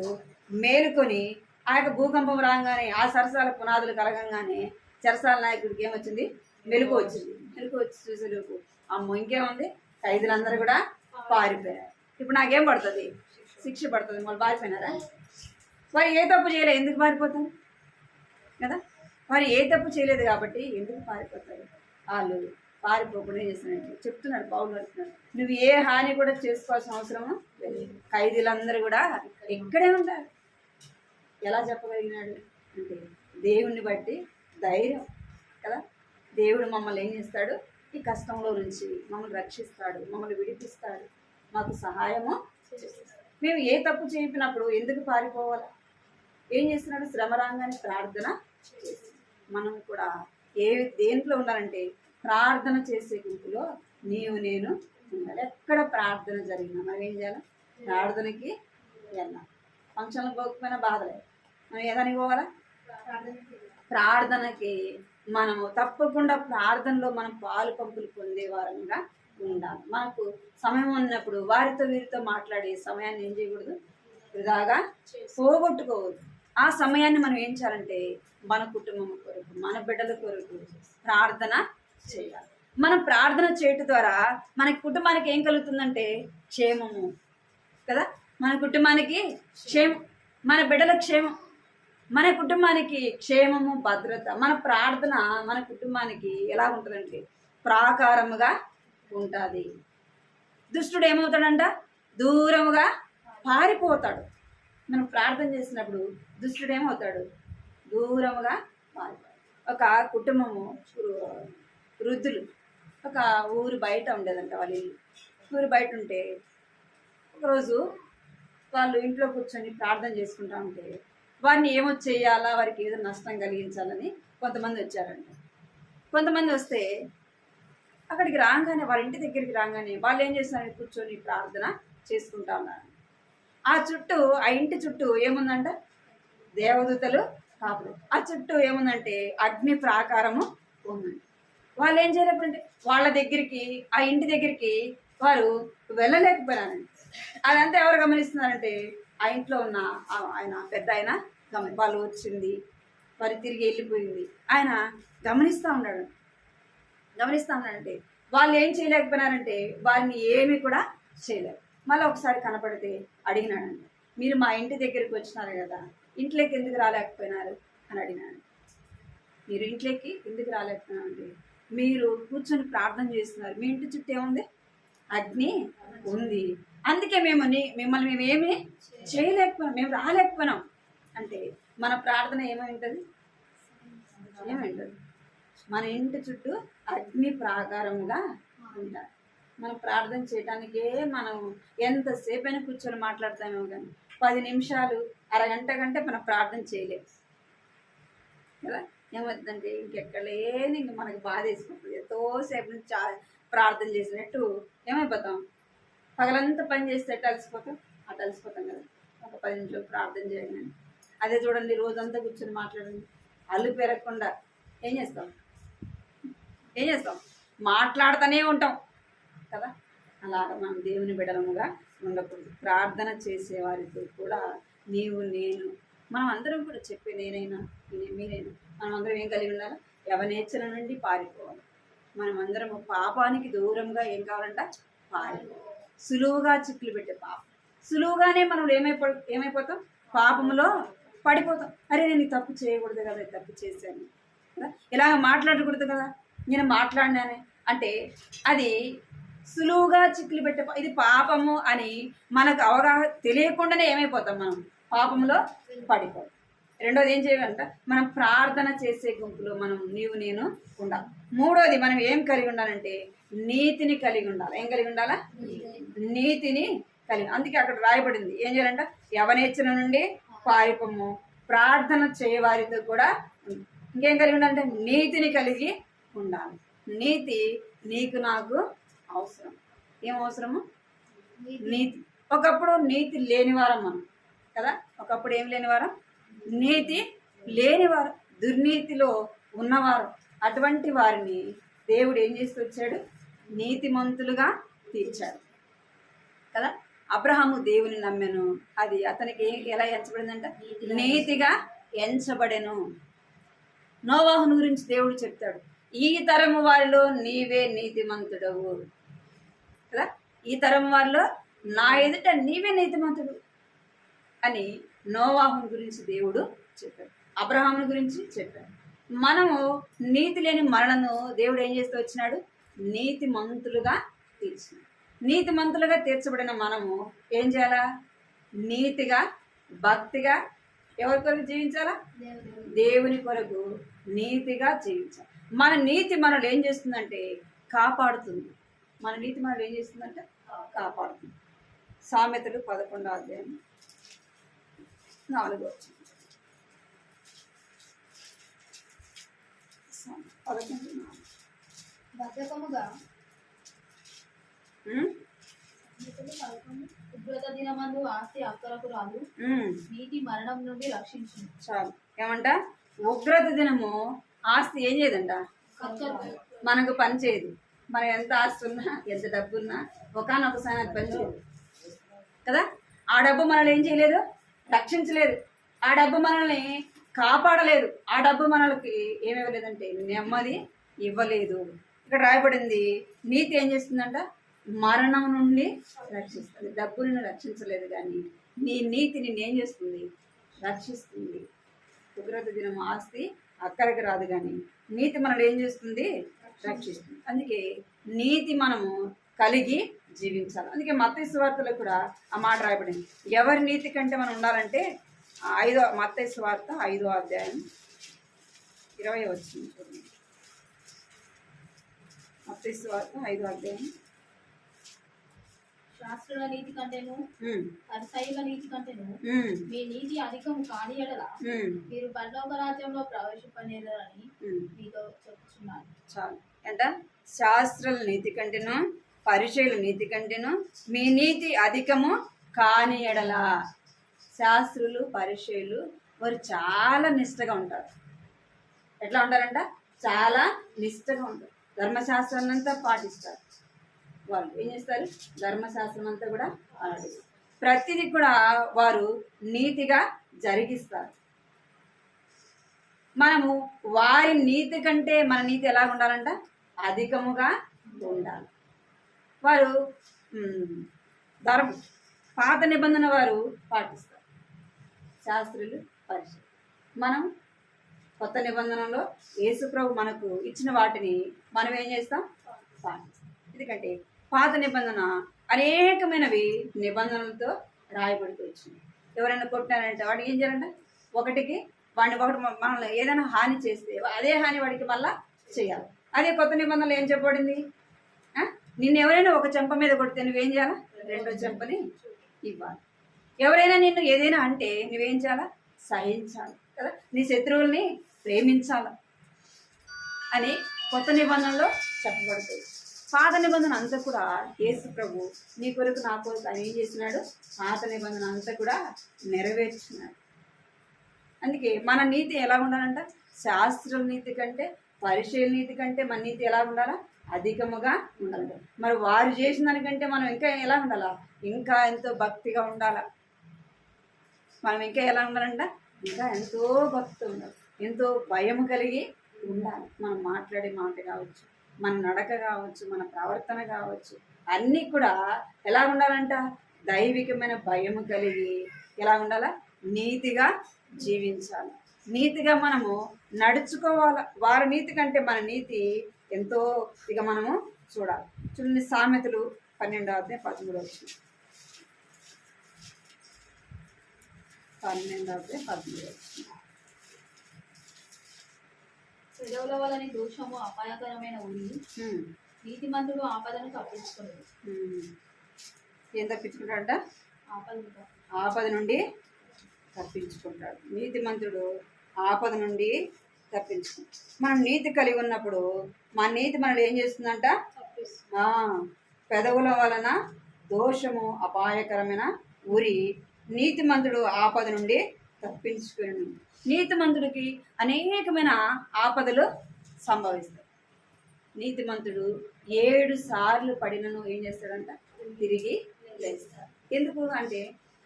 మేలుకొని ఆ యొక్క భూకంపం రాగానే, ఆ చెరసాల పునాదులు కలగంగానే చెరసాల నాయకుడికి ఏమొచ్చింది? మెలకు వచ్చింది. మెలకు వచ్చి చూసేలోపు అమ్మో ఇంకేముంది, ఖైదీలందరూ కూడా పారిపోయారు. ఇప్పుడు నాకేం పడుతుంది? శిక్ష పడుతుంది. వాళ్ళు పారిపోయినారా? వారు ఏ తప్పు చేయలేదు, ఎందుకు పారిపోతారు కదా? వారు ఏ తప్పు చేయలేదు కాబట్టి ఎందుకు పారిపోతారు? వాళ్ళు పారిపోకుండా చేస్తున్నట్టు చెప్తున్నాడు పౌలు. అంటున్నాడు నువ్వు ఏ హాని కూడా చేసుకోవాల్సిన అవసరము లేదు. ఖైదీలందరూ కూడా ఇక్కడే ఉంటారు. ఎలా చెప్పగలిగినాడు అంటే దేవుణ్ణి బట్టి ధైర్యం కదా. దేవుడు మమ్మల్ని ఏం చేస్తాడు? ఈ కష్టంలో నుంచి మమ్మల్ని రక్షిస్తాడు, మమ్మల్ని విడిపిస్తాడు, మాకు సహాయము చేస్తాడు. మేము ఏ తప్పు చేపినప్పుడు ఎందుకు పారిపోవాలా? ఏం చేస్తున్నాడు? శ్రమ రాగానే ప్రార్థన చేస్తున్నాడు. మనం కూడా దేంట్లో ఉండాలంటే ప్రార్థన చేసే గుంపులో నీవు నేను ఉండాలి. ఎక్కడ ప్రార్థన జరిగినా మనం ఏం చేయాలి? ప్రార్థనకి వెళ్ళాలి. ఫంక్షన్లు పోకపోయినా బాధలేదు, మనం ఏదానికి పోవాలా? ప్రార్థనకి మనము తప్పకుండా ప్రార్థనలో మనం పాలు పంపులు పొందేవారంగా ఉండాలి. మనకు సమయం ఉన్నప్పుడు వారితో వీరితో మాట్లాడే సమయాన్ని ఏం చేయకూడదు? వృధాగా పోగొట్టుకోవద్దు. ఆ సమయాన్ని మనం ఏం చేయాలంటే మన కుటుంబం కొరకు, మన బిడ్డల కొరకు ప్రార్థన చేయాలి. మనం ప్రార్థన చేయటం ద్వారా మన కుటుంబానికి ఏం కలుగుతుందంటే క్షేమము కదా. మన కుటుంబానికి క్షేమం, మన బిడ్డల క్షేమం, మన కుటుంబానికి క్షేమము, భద్రత. మన ప్రార్థన మన కుటుంబానికి ఎలా ఉంటుందంటే ప్రాకారముగా ఉంటుంది. దుష్టుడు ఏమవుతాడంట? దూరముగా పారిపోతాడు. మనం ప్రార్థన చేసినప్పుడు దుష్టుడు ఏమవుతాడు? దూరముగా పారిపోతాడు. ఒక కుటుంబము వృద్ధులు ఒక ఊరు బయట ఉండేదంట. వాళ్ళ ఇల్లు ఊరు బయట ఉంటే ఒకరోజు వాళ్ళు ఇంట్లో కూర్చొని ప్రార్థన చేసుకుంటా ఉంటే వారిని ఏమో చేయాలా, వారికి ఏదో నష్టం కలిగించాలని కొంతమంది వచ్చారంట. కొంతమంది వస్తే అక్కడికి రాగానే, వాళ్ళ ఇంటి దగ్గరికి రాగానే వాళ్ళు ఏం చేస్తారంటే కూర్చొని ప్రార్థన చేసుకుంటా ఉన్నారు. ఆ ఇంటి చుట్టూ ఏముందంట? దేవదూతలు కాపులు. ఆ చుట్టూ ఏముందంటే అగ్ని ప్రాకారము ఉందండి. వాళ్ళు ఏం చేయలేకపోతే వాళ్ళ దగ్గరికి, ఆ ఇంటి దగ్గరికి వారు వెళ్ళలేకపోయారండి. అదంతా ఎవరు గమనిస్తున్నారంటే ఆ ఇంట్లో ఉన్న ఆయన పెద్ద ఆయన వాళ్ళు వచ్చింది, వారు తిరిగి వెళ్ళిపోయింది, ఆయన గమనిస్తూ ఉన్నాడంటే వాళ్ళు ఏం చేయలేకపోయినారంటే వారిని ఏమీ కూడా చేయలేరు. మళ్ళీ ఒకసారి కనపడితే అడిగినాడంట, మీరు మా ఇంటి దగ్గరికి వచ్చినారు కదా, ఇంట్లోకి ఎందుకు రాలేకపోయినారు అని అడిగినాడు. మీరు ఇంట్లోకి ఎందుకు రాలేకపోయినారంటే మీరు కూర్చొని ప్రార్థన చేస్తున్నారు, మీ ఇంటి చుట్టూ ఏముంది? అగ్ని ఉంది, అందుకే మిమ్మల్ని ఏమీ చేయలేకపోయినాం, మేము రాలేకపోయినాం అంటే మన ప్రార్థన ఏమైంటుంది? మన ఇంటి చుట్టూ అగ్ని ప్రాకారముగా ఉంటారు. మనం ప్రార్థన చేయడానికే మనం ఎంతసేపు అయినా కూర్చొని మాట్లాడతామేమో కానీ 10 నిమిషాలు, అరగంట కంటే మనం ప్రార్థన చేయలేము కదా. ఏమవుతుందంటే ఇంకెక్కడ లేని ఇంక మనకు బాధ వేసుకుంటుంది. ఎంతోసేపు నుంచి ప్రార్థన చేసినట్టు ఏమైపోతాం? పగలంతా పని చేస్తే అలసిపోతాం కదా. ఒక 10 నిమిషాలు ప్రార్థన చేయండి. అదే చూడండి, రోజంతా కూర్చొని మాట్లాడండి, అల్లు పెరగకుండా ఏం చేస్తాం? మాట్లాడుతూనే ఉంటాం కదా. అలాగ మనం దేవుని బిడ్డలముగా ఉండకూడదు. ప్రార్థన చేసేవారితో కూడా నీవు నేను మనం అందరం కూడా చెప్పే, నేనైనా మీరైనా మనం అందరం ఏం కలిగి ఉండాలి? యవనేచ్ఛల నుండి పారిపోవాలి. మనం అందరం పాపానికి దూరంగా ఏం కావాలంట? పారిపోవాలి. సులువుగా చిక్కులు పెట్టే పాపం, సులువుగానే మనం ఏమైపోతాం? పాపములో పడిపోతాం. అరే నేను తప్పు చేయకూడదు కదా, తప్పు చేశాను కదా, ఇలాగ మాట్లాడకూడదు కదా, నేను మాట్లాడినానే అంటే అది సులువుగా చిక్కులు పెట్టే, ఇది పాపము అని మనకు అవగాహన తెలియకుండానే ఏమైపోతాం? మనం పాపంలో పడిపోతాం. రెండోది ఏం చేయాలంట? మనం ప్రార్థన చేసే గుంపులో మనం నీవు నేను ఉండాలి. మూడోది మనం ఏం కలిగి ఉండాలంటే నీతిని కలిగి ఉండాలి. ఏం కలిగి ఉండాలా? నీతిని కలిగి. అందుకే అక్కడ రాయబడింది ఏం చేయాలంట? యవనేచ్ఛల నుండి పారిపోము, ప్రార్థన చేయవారితో కూడా ఇంకేం కలిగి ఉండాలంటే నీతిని కలిగి ఉండాలి. నీతి నీకు నాకు అవసరం. ఏం అవసరము? నీతి. ఒకప్పుడు నీతి లేనివారం మనం కదా. ఒకప్పుడు ఏం లేనివారం? నీతి లేనివారు, దుర్నీతిలో ఉన్నవారు. అటువంటి వారిని దేవుడు ఏం చేస్తూ వచ్చాడు? నీతిమంతులుగా తీర్చాడు కదా. అబ్రహాము దేవుని నమ్మెను, అది అతనికి ఎలా ఎంచబడిందంట? నీతిగా ఎంచబడెను. నోవాహును గురించి దేవుడు చెప్తాడు, ఈ తరము వారిలో నీవే నీతిమంతుడవు కదా. ఈ తరము వారిలో నా ఎదుట నీవే నీతిమంతుడు అని నోవాహుని గురించి దేవుడు చెప్పాడు, అబ్రహాముని గురించి చెప్పాడు. మనము నీతి లేని మరణను దేవుడు ఏం చేస్తూ వచ్చినాడు? నీతిమంతులుగా తీర్చినాడు. నీతిమంతులుగా తీర్చబడిన మనము ఏం చేయాలా? నీతిగా, భక్తిగా ఎవరి కొరకు జీవించాలా? దేవుని కొరకు నీతిగా జీవించాలి. మన నీతి మనల్ని ఏం చేస్తుందంటే కాపాడుతుంది. మన నీతి మనల్ని ఏం చేస్తుందంటే కాపాడుతుంది. సామెతలు 11వ అధ్యాయం 4వ వచనం. 11. బద్ధకముగా ఉగ్రత దినమందు ఆస్తి అక్కరకు రాదు, నీతి మరణం నుండి రక్షించు. చాలు. ఏమంట? ఉగ్రత దినము ఆస్తి ఏం చేయదంట, మనకు పని చేయదు. మనం ఎంత ఆస్తి ఉన్నా, ఎంత డబ్బు ఉన్నా ఒకనొక సమయం పని చేయదు కదా. ఆ డబ్బు మనల్ని ఏం చేయలేదు, రక్షించలేదు. ఆ డబ్బు మనల్ని కాపాడలేదు. ఆ డబ్బు మనకి ఏమివ్వలేదంటే నెమ్మది ఇవ్వలేదు. ఇక్కడ రాయబడింది నీతి ఏం చేస్తుందంట, మరణం నుండి రక్షిస్తుంది. డబ్బు నిన్ను రక్షించలేదు, కానీ నీ నీతి నిన్ను ఏం చేస్తుంది, రక్షిస్తుంది. ఉగ్రత దినం ఆస్తి అక్కడికి రాదు, కానీ నీతి మనల్ని ఏం చేస్తుంది, రక్షిస్తుంది. అందుకే నీతి మనము కలిగి జీవించాలి. అందుకే మత్తయి సువార్తలో కూడా ఆ మాట రాయబడింది. ఎవరి నీతి కంటే మనం ఉండాలంటే మత్తయి సువార్త 5వ అధ్యాయం 20 వచ్చింది చూడండి. మత్తయి సువార్త 5వ అధ్యాయం. శాస్త్రుల నీతి కంటేను పరిసయ్యుల నీతి కంటేను మీ నీతి అధికము కాని ఎడల మీరు పరలోక రాజ్యంలో ప్రవేశింపనేరని మీతో చెప్తున్నాను. చాలు. ఎంత? శాస్త్రుల నీతి కంటేను పరిచయుల నీతి కంటేను మీ నీతి అధికము కాని ఎడల. శాస్త్రులు పరిచయులు వారు చాలా నిష్టగా ఉంటారు. ఎట్లా ఉంటారంట, చాలా నిష్టగా ఉంటారు. ధర్మశాస్త్రాన్ని అంతా పాటిస్తారు. వాళ్ళు ఏం చేస్తారు, ధర్మశాస్త్రం అంతా కూడా పాటిస్తారు. ప్రతిదీ కూడా వారు నీతిగా జరిగిస్తారు. మనము వారి నీతి కంటే మన నీతి ఎలా ఉండాలంట, అధికముగా ఉండాలి. వారు పాత నిబంధన వారు పాటిస్తారు, శాస్త్రులు పరిచయం. మనం కొత్త నిబంధనలో యేసుప్రభు మనకు ఇచ్చిన వాటిని మనం ఏం చేస్తాం, పాటిస్తాం. ఎందుకంటే పాత నిబంధన అనేకమైనవి నిబంధనలతో రాయబడుతూ వచ్చింది. ఎవరైనా కొట్టారంటే వాడికి ఏం చేయాలంటే ఒకటి మనల్ని ఏదైనా హాని చేస్తే అదే హాని వాడికి మళ్ళా చేయాలి. అదే కొత్త నిబంధనలు ఏం చెప్పబడింది, నిన్ను ఎవరైనా ఒక చెంప మీద కొడితే నువ్వేం చేయాలా, 2వ చెంపని ఇవ్వాలి. ఎవరైనా నిన్ను ఏదైనా అంటే నువ్వేం చేయాలా, సహించాలి కదా. నీ శత్రువుల్ని ప్రేమించాల అని కొత్త నిబంధనలో చెప్పబడుతుంది. పాత నిబంధన అంతా కూడా యేసు ప్రభు నీ కొరకు నా కొరకు ఆయన ఏం చేసినాడు, పాత నిబంధన అంతా కూడా నెరవేర్చినాడు. అందుకే మన నీతి ఎలా ఉండాలంట, శాస్త్రం నీతి కంటే పరిచయ నీతి కంటే మన నీతి ఎలా ఉండాలా, అధికముగా ఉండాలంట. మరి వారు చేసిన దానికంటే మనం ఇంకా ఎలా ఉండాలా, ఇంకా ఎంతో భక్తిగా ఉండాలా. మనం ఇంకా ఎలా ఉండాలంట, ఇంకా ఎంతో భక్తి ఉండాలి, ఎంతో భయం కలిగి ఉండాలి. మనం మాట్లాడే మాట కావచ్చు, మన నడక కావచ్చు, మన ప్రవర్తన కావచ్చు, అన్నీ కూడా ఎలా ఉండాలంట, దైవికమైన భయము కలిగి ఎలా ఉండాలా, నీతిగా జీవించాలి. నీతిగా మనము నడుచుకోవాలి. వారి నీతి కంటే మన నీతి ఎంతో ఇక మనము చూడాలి. చూడండి, సామెతలు 12వ అధ్యాయం 13 వచ్చింది. 12వ అధ్యాయం 13 వచ్చింది. పెదవుల వలని దోషము అపాయకరమైన ఉరి, నీతిమంతుడు ఆపదను తప్పించుకున్నాడు. ఏం తప్పించుకుంటాడంట, ఆపద నుండి తప్పించుకుంటాడు. నీతిమంతుడు ఆపద నుండి తప్పించుకుంటాడు. మనం నీతి కలిగి ఉన్నప్పుడు మన నీతి మనల్ని ఏం చేస్తుందంట, పెదవుల వలన దోషము అపాయకరమైన ఉరి, నీతిమంతుడు ఆపద నుండి తప్పించుకుని. నీతిమంతుడికి అనేకమైన ఆపదలు సంభవిస్తాయి. నీతిమంతుడు 7 సార్లు పడినను ఏం చేస్తాడంట, తిరిగి లేస్తాడు. ఎందుకు అంటే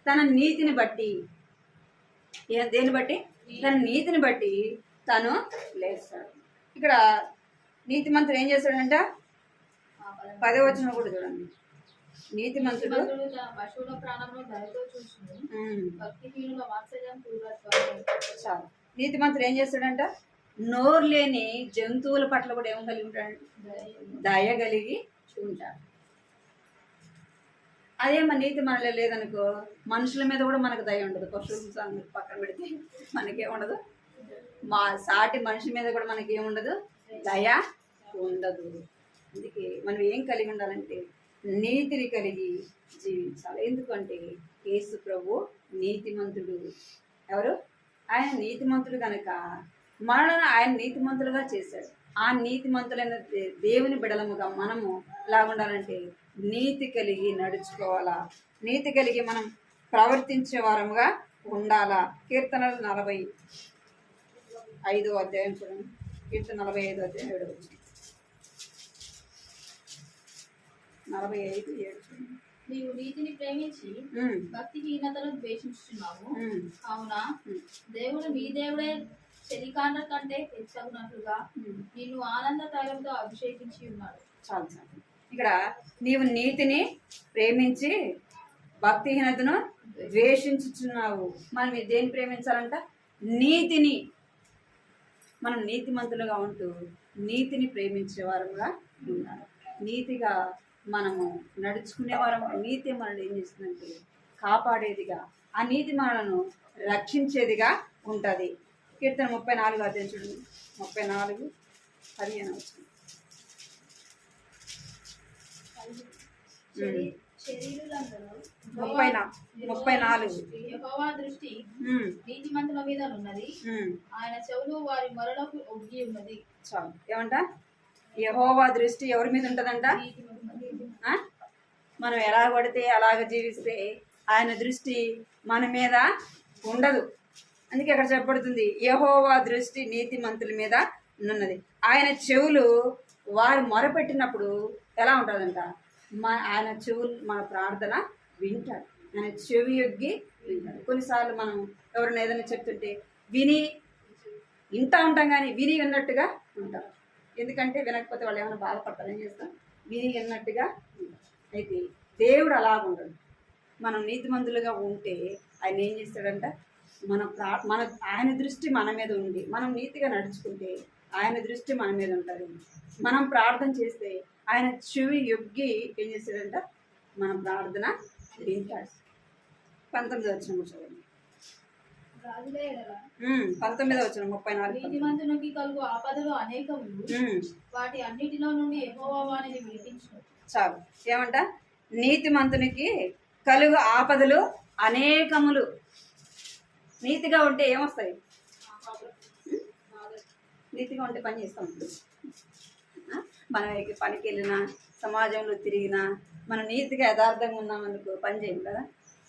తన నీతిని బట్టి, దేని బట్టి, తన నీతిని బట్టి తను లేస్తాడు. ఇక్కడ నీతిమంతుడు ఏం చేస్తాడంట, 10వ వచనం కూడా చూడండి. నీతిమంతుడు చాలు. నీతిమంతుడు ఏం చేస్తాడంట, నోరు లేని జంతువుల పట్ల కూడా ఏం కలిగి ఉంటాడు, దయ కలిగి ఉంటాడు. అదే మన నీతి మనలో లేదనుకో, మనుషుల మీద కూడా మనకు దయ ఉండదు. పశువుల పక్కన పెడితే మనకేముండదు, మా సాటి మనిషి మీద కూడా మనకేముండదు, దయ ఉండదు. అందుకే మనం ఏం కలిగి ఉండాలంటే నీతిని కలిగి జీవించాలి. ఎందుకంటే యేసు ప్రభు నీతిమంతుడు. ఎవరు? ఆయన నీతిమంతుడు కనుక మనల్ని ఆయన నీతిమంతులుగా చేశాడు. ఆ నీతిమంతులైన దేవుని బిడలముగా మనము ఎలాగుండాలంటే నీతి కలిగి నడుచుకోవాలా, నీతి కలిగి మనం ప్రవర్తించే వారముగా ఉండాలా. కీర్తనలు 45వ అధ్యాయం చూడండి. కీర్తన 45వ అధ్యాయం 7వ వచనం. 45:7 చూడండి. నీవు నీతిని ప్రేమించి భక్తిహీనతను ద్వేషించుచున్నావు. కావున దేవుడు నీ దేవుడే చెలికాండ కంటే హెచ్చగునట్లుగా నిన్ను ఆనంద తైలంతో అభిషేకించి ఉన్నాడు. చాలు చాలు. ఇక్కడ నీవు నీతిని ప్రేమించి భక్తిహీనతను ద్వేషించుచున్నావు. మనం దేన్ని ప్రేమించాలంట? నీతిని. మనం నీతిమంతులుగా ఉంటూ నీతిని ప్రేమించే వారంగా ఉండాలి. నీతిగా మనము నడుచుకునే వారం. నీతి మనల్ని ఏం చేస్తుందంటే కాపాడేదిగా, ఆ నీతి మనలను రక్షించేదిగా ఉంటుంది. కీర్తన 34 అధ్యాయం చూడండి. 34:15 వచనం. శరీరులందరూ 34. యెహోవా దృష్టి నీతిమంతుల మీద ఉన్నది, ఆయన చెవులు వారి మొరలకు ఒగ్గి ఉన్నది. చాలు. ఏమంట? యెహోవా దృష్టి ఎవరి మీద ఉంటుందంట? మనం ఎలా పడితే అలాగ జీవిస్తే ఆయన దృష్టి మన మీద ఉండదు. అందుకే అక్కడ చెప్పబడుతుంది యెహోవా దృష్టి నీతిమంతుల మీద ఉన్నది, ఆయన చెవులు వారు మొరపెట్టినప్పుడు ఎలా ఉంటుందంట? ఆయన చెవులు మన ప్రార్థన వింటాడు. ఆయన చెవి యొగ్గి వింటాడు. కొన్నిసార్లు మనం ఎవరైనా ఏదైనా చెప్తుంటే వింటూ ఉంటాం, కానీ విని విన్నట్టుగా ఉంటాం. ఎందుకంటే వినకపోతే వాళ్ళు ఏమైనా బాధపడతారు. ఏం చేస్తాం? విని విన్నట్టుగా ఉంటాం. అయితే దేవుడు అలాగుండడు. మనం నీతిమంతులుగా ఉంటే ఆయన ఏం చేస్తాడంట? మన ఆయన దృష్టి మన మీద ఉండి మనం నీతిగా నడుచుకుంటే ఆయన దృష్టి మన మీద ఉంటుంది. మనం ప్రార్థన చేస్తే ఆయన చెవి యొగ్గి ఏం చేస్తాడంట? మన ప్రార్థన వింటాడు. 19వ వచనం చూడండి. 19వ వచనం 34. నీతిమంతునికి కలుగు ఆపదలు అనేకములు, వాటి అన్నిటిలో నుండి యెహోవా వానిని విడిపించును. చాలు. ఏమంట? నీతిమంతునికి కలుగు ఆపదలు అనేకములు. నీతిగా ఉంటే ఏమొస్తాయి? నీతిగా ఉంటే పని చేస్తాం. మనం పనికి వెళ్ళినా, సమాజంలో తిరిగినా, మనం నీతిగా యథార్థంగా ఉన్నామనుకో పని చేయము కదా.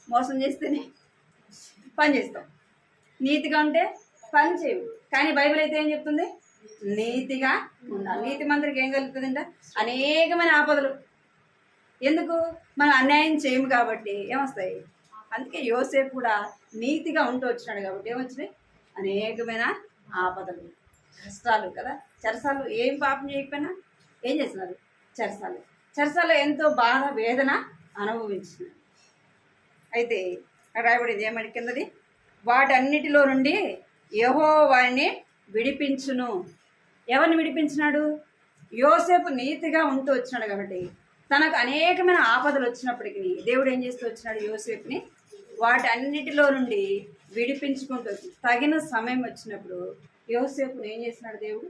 మోసం చేస్తేనే పని చేస్తాం. నీతిగా ఉంటే పని చేయము. కానీ బైబిల్ అయితే ఏం చెప్తుంది? నీతిగా ఉండాలి. నీతి మంత్రికి ఏం కలుగుతుందంట? అనేకమైన ఆపదలు. ఎందుకు? మనం అన్యాయం చేయము కాబట్టి ఏమొస్తాయి? అందుకే యోసేపు కూడా నీతిగా ఉంటూ వచ్చినాడు కాబట్టి ఏమొచ్చినాయి? అనేకమైన ఆపదలు, కష్టాలు కదా. చెరసాలు ఏం పాపం చేయకపోయినా ఏం చేస్తున్నారు? చెరసాలు ఎంతో బాధ వేదన అనుభవించినారు. అయితే రాయబడింది ఏమని కిందది? వాటన్నిటిలో నుండి యెహోవాని విడిపించును. ఎవరిని విడిపించినాడు? యోసేపు నీతిగా ఉంటూ వచ్చినాడు కాబట్టి తనకు అనేకమైన ఆపదలు వచ్చినప్పటికీ దేవుడు ఏం చేస్తూ వచ్చినాడు? యోసేపుని వాటి అన్నిటిలో నుండి విడిపించుకుంటూ వచ్చి తగిన సమయం వచ్చినప్పుడు యోసేపుని ఏం చేసినాడు? దేవుడు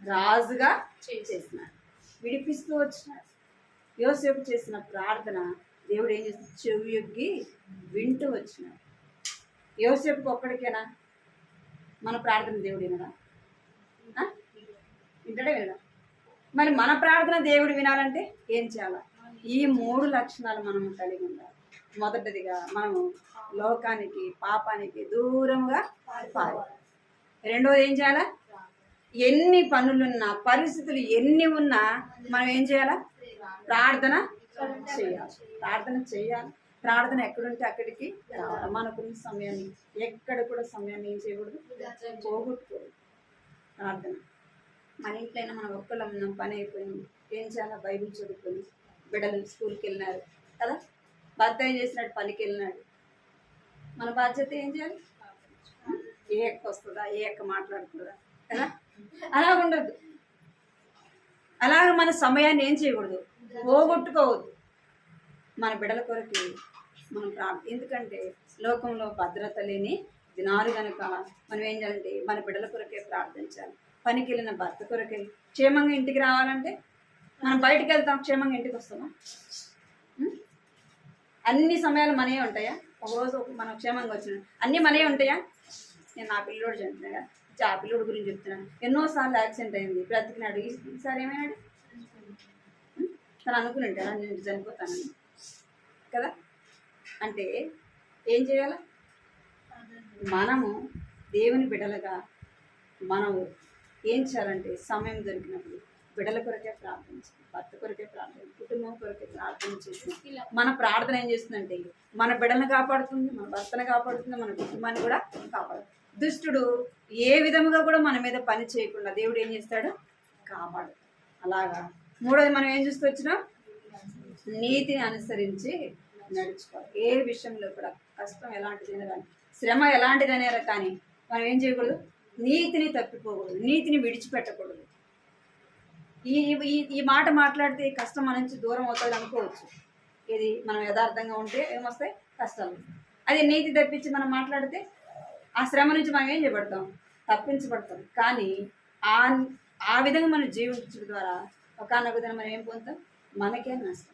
రాజుగా చేసినాడు, విడిపిస్తూ వచ్చినాడు. యోసేపు చేసిన ప్రార్థన దేవుడు ఏం చేస్తున్నాడు? చెవి యొగ్గి వింటూ వచ్చినాడు. యోసేపుకి ఒక్కడికేనా మన ప్రార్థన దేవుడు వినడా? వింటడే వినడా? మరి మన ప్రార్థన దేవుడు వినాలంటే ఏం చేయాలి? ఈ 3 లక్షణాలు మనం కలిగి ఉండాలి. మొదటిదిగా మనము లోకానికి, పాపానికి దూరంగా పారాలి. రెండోది ఏం చేయాలా? ఎన్ని పనులున్నా, పరిస్థితులు ఎన్ని ఉన్నా మనం ఏం చేయాలా? ప్రార్థన చేయాలి. ప్రార్థన ఎక్కడుంటే అక్కడికి రావాలి. మనకున్న సమయాన్ని ఎక్కడ కూడా సమయాన్ని ఏం చేయకూడదు? పోగొట్టుకోదు. ప్రార్థన మన ఇంట్లో అయినా మనం ఒక్కళ్ళం ఉన్నాం, పని అయిపోయింది, ఏం చేయాలా? బైబిల్ చదువుకొని బిడ్డలు స్కూల్కి వెళ్ళినారు కదా, భర్త ఏం చేసినాడు? పనికి వెళ్ళినాడు. మన బాధ్యత ఏం చేయాలి? ఏ ఎక్క వస్తుందా, ఏ ఎక్క మాట్లాడుతుందా కదా, అలాగుండదు. అలాగ మన సమయాన్ని ఏం చేయకూడదు? పోగొట్టుకోవద్దు. మన బిడ్డల కొరకు మనం ఎందుకంటే లోకంలో భద్రత లేని దినాలు కనుక మనం ఏం చేయాలంటే మన బిడ్డల కొరకే ప్రార్థించాలి. పనికి వెళ్ళిన భర్త కొరకే క్షేమంగా ఇంటికి రావాలంటే మనం బయటికి వెళ్తాం, క్షేమంగా ఇంటికి వస్తామా? అన్ని సమయాలు మనయే ఉంటాయా? ఒకరోజు మనం క్షేమంగా వచ్చిన అన్నీ మనయే ఉంటాయా? నేను నా పిల్లోడు చెప్తున్నా, పిల్లోడు గురించి చెప్తున్నాను. ఎన్నోసార్లు యాక్సిడెంట్ అయింది, బ్రతికినాడు. ఈసారి ఏమైనాడు? తను అనుకుని ఉంటాడా నేను చనిపోతానని కదా? అంటే ఏం చేయాలి? మనము దేవుని బిడ్డలుగా మనం ఏం చేయాలంటే సమయం దొరికినప్పుడు బిడ్డల కొరకే ప్రార్థించాలి, భర్త కొరకే ప్రార్థన, కుటుంబం కొరకే ప్రార్థన చేసి మన ప్రార్థన ఏం చేస్తుందంటే మన బిడ్డలను కాపాడుతుంది, మన భర్తను కాపాడుతుంది, మన కుటుంబాన్ని కూడా కాపాడుతుంది. దుష్టుడు ఏ విధముగా కూడా మన మీద పని చేయకుండా దేవుడు ఏం చేస్తాడు? కాపాడు. అలాగా మూడోది మనం ఏం చూస్తూ వచ్చినాం? నీతిని అనుసరించి నడుచుకోవాలి. ఏ విషయంలో కూడా కష్టం ఎలాంటిదైనా కానీ, శ్రమ ఎలాంటిదైనా కానీ మనం ఏం చేయకూడదు? నీతిని తప్పిపోకూడదు, నీతిని విడిచిపెట్టకూడదు. ఈ ఈ మాట మాట్లాడితే ఈ కష్టం మన నుంచి దూరం అవుతుంది అనుకోవచ్చు. ఇది మనం యథార్థంగా ఉంటే ఏమొస్తాయి? కష్టాలు. అది నీతి తప్పించి మనం మాట్లాడితే ఆ శ్రమ నుంచి మనం ఏం చేయబడతాం? తప్పించబడతాం. కానీ ఆ విధంగా మనం జీవించడం ద్వారా ఒకనొక దిన మనం ఏం పొందుతాం? మనకే నష్టం.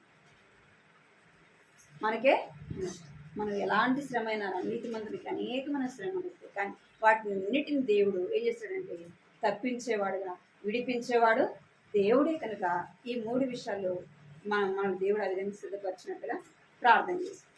మనం ఎలాంటి శ్రమ అయినా నీతి మందులకి అనేకమైన శ్రమలు వస్తాయి, కానీ వాటిన్నిటిని దేవుడు ఏం చేస్తాడంటే తప్పించేవాడుగా, విడిపించేవాడు దేవుడే. కనుక ఈ 3 విషయాల్లో మనం దేవుడు ఆ విధంగా సిద్ధపరిచినట్టుగా ప్రార్థన చేస్తాం.